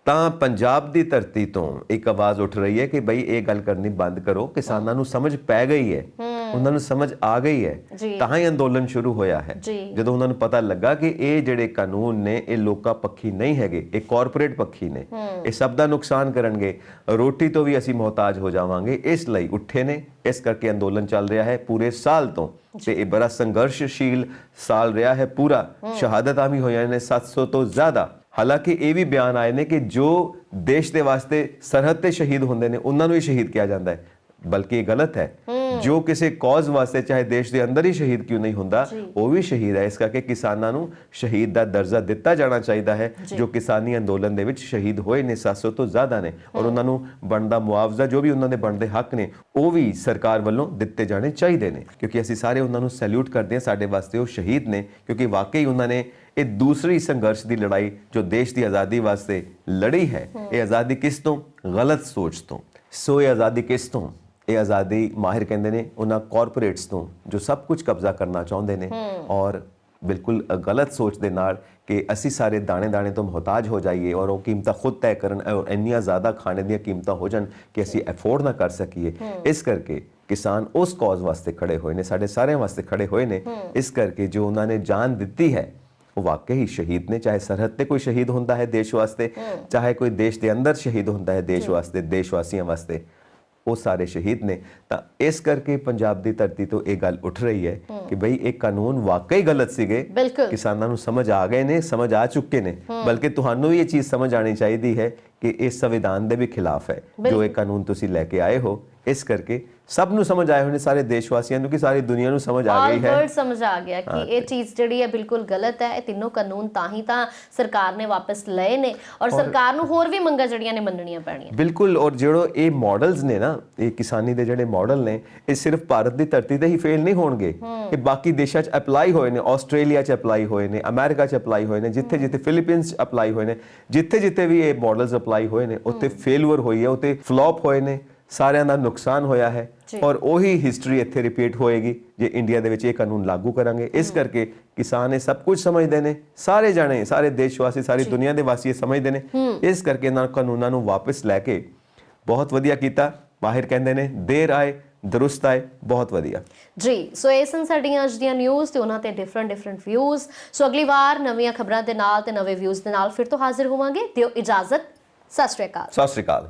ਤਾਂ ਪੰਜਾਬ ਦੀ ਧਰਤੀ ਤੋਂ ਇੱਕ ਆਵਾਜ਼ ਉੱਠ ਰਹੀ ਹੈ ਕਿ ਬਈ ਇਹ ਗੱਲ ਕਰਨੀ ਬੰਦ ਕਰੋ। ਕਿਸਾਨਾਂ ਨੂੰ ਸਮਝ ਪੈ ਗਈ ਹੈ, ਉਹਨਾਂ ਨੂੰ ਸਮਝ ਆ ਗਈ ਹੈ, ਤਾਂ ਹੀ ਅੰਦੋਲਨ ਸ਼ੁਰੂ ਹੋਇਆ ਹੈ। ਜਦੋਂ ਉਹਨਾਂ ਨੂੰ ਪਤਾ ਲੱਗਾ ਕਿ ਇਹ ਜਿਹੜੇ ਕਾਨੂੰਨ ਨੇ ਇਹ ਲੋਕਾਂ ਪੱਖੀ ਨਹੀਂ ਹੈਗੇ, ਇਹ ਕਾਰਪੋਰੇਟ ਪੱਖੀ ਨੇ, ਇਹ ਸਭ ਦਾ ਨੁਕਸਾਨ ਕਰਨਗੇ, ਰੋਟੀ ਤੋਂ ਵੀ ਅਸੀਂ ਮੁਹਤਾਜ ਹੋ ਜਾਵਾਂਗੇ, ਇਸ ਲਈ ਉੱਠੇ ਨੇ। ਇਸ ਕਰਕੇ ਅੰਦੋਲਨ ਚੱਲ ਰਿਹਾ ਹੈ ਪੂਰੇ ਸਾਲ ਤੋਂ, ਤੇ ਇਹ ਬੜਾ ਸੰਘਰਸ਼ਸ਼ੀਲ ਸਾਲ ਰਿਹਾ ਹੈ ਪੂਰਾ। ਸ਼ਹਾਦਤਾਂ ਵੀ ਹੋਈਆਂ ਨੇ 700 ਤੋਂ ਜ਼ਿਆਦਾ। ਹਾਲਾਂਕਿ ਇਹ ਵੀ ਬਿਆਨ ਆਏ ਨੇ ਕਿ ਜੋ ਦੇਸ਼ ਦੇ ਵਾਸਤੇ ਸਰਹੱਦ ਤੇ ਸ਼ਹੀਦ ਹੁੰਦੇ ਨੇ ਉਹਨਾਂ ਨੂੰ ਹੀ ਸ਼ਹੀਦ ਕਿਹਾ ਜਾਂਦਾ ਹੈ, ਬਲਕਿ ਇਹ ਗਲਤ ਹੈ। ਜੋ ਕਿਸੇ ਕੌਜ਼ ਵਾਸਤੇ ਚਾਹੇ ਦੇਸ਼ ਦੇ ਅੰਦਰ ਹੀ ਸ਼ਹੀਦ ਕਿਉਂ ਨਹੀਂ ਹੁੰਦਾ, ਉਹ ਵੀ ਸ਼ਹੀਦ ਹੈ। ਇਸ ਕਰਕੇ ਕਿਸਾਨਾਂ ਨੂੰ ਸ਼ਹੀਦ ਦਾ ਦਰਜਾ ਦਿੱਤਾ ਜਾਣਾ ਚਾਹੀਦਾ ਹੈ। ਜੋ ਕਿਸਾਨੀ ਅੰਦੋਲਨ ਦੇ ਵਿੱਚ ਸ਼ਹੀਦ ਹੋਏ ਨੇ 700 ਤੋਂ ਜ਼ਿਆਦਾ ਨੇ, ਔਰ ਉਹਨਾਂ ਨੂੰ ਬਣਦਾ ਮੁਆਵਜ਼ਾ ਜੋ ਵੀ ਉਹਨਾਂ ਦੇ ਬਣਦੇ ਹੱਕ ਨੇ ਉਹ ਵੀ ਸਰਕਾਰ ਵੱਲੋਂ ਦਿੱਤੇ ਜਾਣੇ ਚਾਹੀਦੇ ਨੇ, ਕਿਉਂਕਿ ਅਸੀਂ ਸਾਰੇ ਉਹਨਾਂ ਨੂੰ ਸੈਲੂਟ ਕਰਦੇ ਹਾਂ। ਸਾਡੇ ਵਾਸਤੇ ਉਹ ਸ਼ਹੀਦ ਨੇ ਕਿਉਂਕਿ ਵਾਕਈ ਉਹਨਾਂ ਨੇ ਇਹ ਦੂਸਰੀ ਸੰਘਰਸ਼ ਦੀ ਲੜਾਈ ਜੋ ਦੇਸ਼ ਦੀ ਆਜ਼ਾਦੀ ਵਾਸਤੇ ਲੜੀ ਹੈ, ਇਹ ਆਜ਼ਾਦੀ ਕਿਸ ਤੋਂ? ਗਲਤ ਸੋਚ ਤੋਂ। ਸੋ ਇਹ ਆਜ਼ਾਦੀ ਕਿਸ ਤੋਂ? ਇਹ ਆਜ਼ਾਦੀ ਮਾਹਿਰ ਕਹਿੰਦੇ ਨੇ ਉਹਨਾਂ ਕਾਰਪੋਰੇਟਸ ਤੋਂ ਜੋ ਸਭ ਕੁਝ ਕਬਜ਼ਾ ਕਰਨਾ ਚਾਹੁੰਦੇ ਨੇ, ਔਰ ਬਿਲਕੁਲ ਗਲਤ ਸੋਚ ਦੇ ਨਾਲ ਕਿ ਅਸੀਂ ਸਾਰੇ ਦਾਣੇ ਦਾਣੇ ਤੋਂ ਮੁਹਤਾਜ ਹੋ ਜਾਈਏ ਔਰ ਉਹ ਕੀਮਤਾਂ ਖੁਦ ਤੈਅ ਕਰਨ ਔਰ ਇੰਨੀਆਂ ਜ਼ਿਆਦਾ ਖਾਣੇ ਦੀਆਂ ਕੀਮਤਾਂ ਹੋ ਜਾਣ ਕਿ ਅਸੀਂ ਅਫੋਰਡ ਨਾ ਕਰ ਸਕੀਏ। ਇਸ ਕਰਕੇ ਕਿਸਾਨ ਉਸ ਕੌਜ਼ ਵਾਸਤੇ ਖੜੇ ਹੋਏ ਨੇ, ਸਾਡੇ ਸਾਰਿਆਂ ਵਾਸਤੇ ਖੜੇ ਹੋਏ ਨੇ। ਇਸ ਕਰਕੇ ਜੋ ਉਹਨਾਂ ਨੇ ਜਾਨ ਦਿੱਤੀ ਹੈ ਉਹ ਵਾਕਈ ਸ਼ਹੀਦ ਨੇ। ਚਾਹੇ ਸਰਹੱਦ ਤੇ ਕੋਈ ਸ਼ਹੀਦ ਹੁੰਦਾ ਹੈ ਦੇਸ਼ ਵਾਸਤੇ, ਚਾਹੇ ਕੋਈ ਦੇਸ਼ ਦੇ ਅੰਦਰ ਸ਼ਹੀਦ ਹੁੰਦਾ ਹੈ ਦੇਸ਼ ਵਾਸਤੇ, ਦੇਸ਼ ਵਾਸੀਆਂ ਵਾਸਤੇ, ਉਹ ਸਾਰੇ ਸ਼ਹੀਦ ਨੇ। ਤਾਂ ਇਸ ਕਰਕੇ ਪੰਜਾਬ ਦੀ ਧਰਤੀ ਤੋਂ ਇਹ ਗੱਲ ਉੱਠ ਰਹੀ ਹੈ ਕਿ ਬਈ ਇਹ ਕਾਨੂੰਨ ਵਾਕਈ ਗਲਤ ਸੀਗੇ। ਕਿਸਾਨਾਂ ਨੂੰ ਸਮਝ ਆ ਗਏ ਨੇ, ਸਮਝ ਆ ਚੁੱਕੇ ਨੇ, ਬਲਕਿ ਤੁਹਾਨੂੰ ਵੀ ਇਹ ਚੀਜ਼ ਸਮਝ ਆਣੀ ਚਾਹੀਦੀ ਹੈ ਕਿ ਇਹ ਸੰਵਿਧਾਨ ਦੇ ਵੀ ਖਿਲਾਫ ਹੈ ਜੋ ਇਹ ਕਾਨੂੰਨ ਤੁਸੀਂ ਲੈ ਕੇ ਆਏ ਹੋ। ਇਸ ਕਰਕੇ ਸਭ ਨੂੰ ਸਮਝ ਆਏ ਹੋਣੇ, ਸਾਰੇ ਦੇਸ਼ ਵਾਸੀਆਂ ਨੂੰ, ਕਿ ਸਾਰੀ ਦੁਨੀਆ ਨੂੰ ਸਮਝ ਆ ਗਈ ਹੈ, ਸਮਝ ਆ ਗਿਆ ਕਿ ਇਹ ਚੀਜ਼ ਜਿਹੜੀ ਹੈ ਬਿਲਕੁਲ ਗਲਤ ਹੈ। ਇਹ ਤਿੰਨੋਂ ਕਾਨੂੰਨ ਤਾਂ ਹੀ ਤਾਂ ਸਰਕਾਰ ਨੇ ਵਾਪਸ ਲਏ ਨੇ ਔਰ ਸਰਕਾਰ ਨੂੰ ਹੋਰ ਵੀ ਮੰਗਾਂ ਜਿਹੜੀਆਂ ਨੇ ਮੰਨਣੀਆਂ ਪੈਣੀਆਂ। ਬਿਲਕੁਲ, ਔਰ ਜਿਹੜੇ ਇਹ ਮਾਡਲਸ ਨੇ ਨਾ, ਇਹ ਕਿਸਾਨੀ ਦੇ ਜਿਹੜੇ ਮਾਡਲ ਨੇ, ਇਹ ਸਿਰਫ ਭਾਰਤ ਦੀ ਧਰਤੀ ਤੇ ਹੀ ਫੇਲ ਨਹੀਂ ਹੋਣਗੇ, ਇਹ ਬਾਕੀ ਦੇਸ਼ਾਂ 'ਚ ਅਪਲਾਈ ਹੋਏ ਨੇ, ਆਸਟ੍ਰੇਲੀਆ 'ਚ ਅਪਲਾਈ ਹੋਏ ਨੇ, ਅਮਰੀਕਾ 'ਚ ਅਪਲਾਈ ਹੋਏ ਨੇ, ਜਿੱਥੇ ਜਿੱਥੇ ਫਿਲੀਪੀਨਸ 'ਚ ਅਪਲਾਈ ਹੋਏ ਨੇ, ਜਿੱਥੇ ਜਿੱਥੇ ਵੀ ਇਹ ਮਾਡਲਸ ਅਪਲਾਈ ਹੋਏ ਨੇ ਉੱਥੇ ਫੇਲੂਅਰ ਹੋਈ ਹੈ, ਉੱਥੇ ਫਲॉप ਹੋਏ ਨੇ, ਸਾਰਿਆਂ ਦਾ ਨੁਕਸਾਨ ਹੋਇਆ ਹੈ। ਔਰ ਉਹੀ ਹਿਸਟਰੀ ਇੱਥੇ ਰਿਪੀਟ ਹੋਏਗੀ ਜੇ ਇੰਡੀਆ ਦੇ ਵਿੱਚ ਇਹ ਕਾਨੂੰਨ ਲਾਗੂ ਕਰਾਂਗੇ। ਇਸ ਕਰਕੇ ਕਿਸਾਨ ਇਹ ਸਭ ਕੁਝ ਸਮਝਦੇ ਨੇ, ਸਾਰੇ ਜਾਣੇ, ਸਾਰੇ ਦੇਸ਼ ਵਾਸੀ, ਸਾਰੀ ਦੁਨੀਆ ਦੇ ਵਾਸੀ ਇਹ ਸਮਝਦੇ ਨੇ। ਇਸ ਕਰਕੇ ਇਹਨਾਂ ਕਾਨੂੰਨਾਂ ਨੂੰ ਵਾਪਸ ਲੈ ਕੇ ਬਹੁਤ ਵਧੀਆ ਕੀਤਾ। ਮਾਹਿਰ ਕਹਿੰਦੇ ਨੇ ਦੇਰ ਆਏ ਦਰੁਸਤ ਆਏ, ਬਹੁਤ ਵਧੀਆ ਜੀ। ਸੋ ਇਹ ਸਨ ਸਾਡੀਆਂ ਅੱਜ ਦੀਆਂ ਨਿਊਜ਼ ਤੇ ਉਹਨਾਂ ਤੇ ਡਿਫਰੈਂਟ ਵਿਊਜ਼। ਸੋ ਅਗਲੀ ਵਾਰ ਨਵੀਆਂ ਖਬਰਾਂ ਦੇ ਨਾਲ ਤੇ ਨਵੇਂ ਵਿਊਜ਼ ਦੇ ਨਾਲ ਫਿਰ ਤੋਂ ਹਾਜ਼ਰ ਹੋਵਾਂਗੇ। ਦਿਓ ਇਜਾਜ਼ਤ। ਸਤਿ ਸ਼੍ਰੀ ਅਕਾਲ। ਸਤਿ ਸ਼੍ਰੀ ਅਕਾਲ।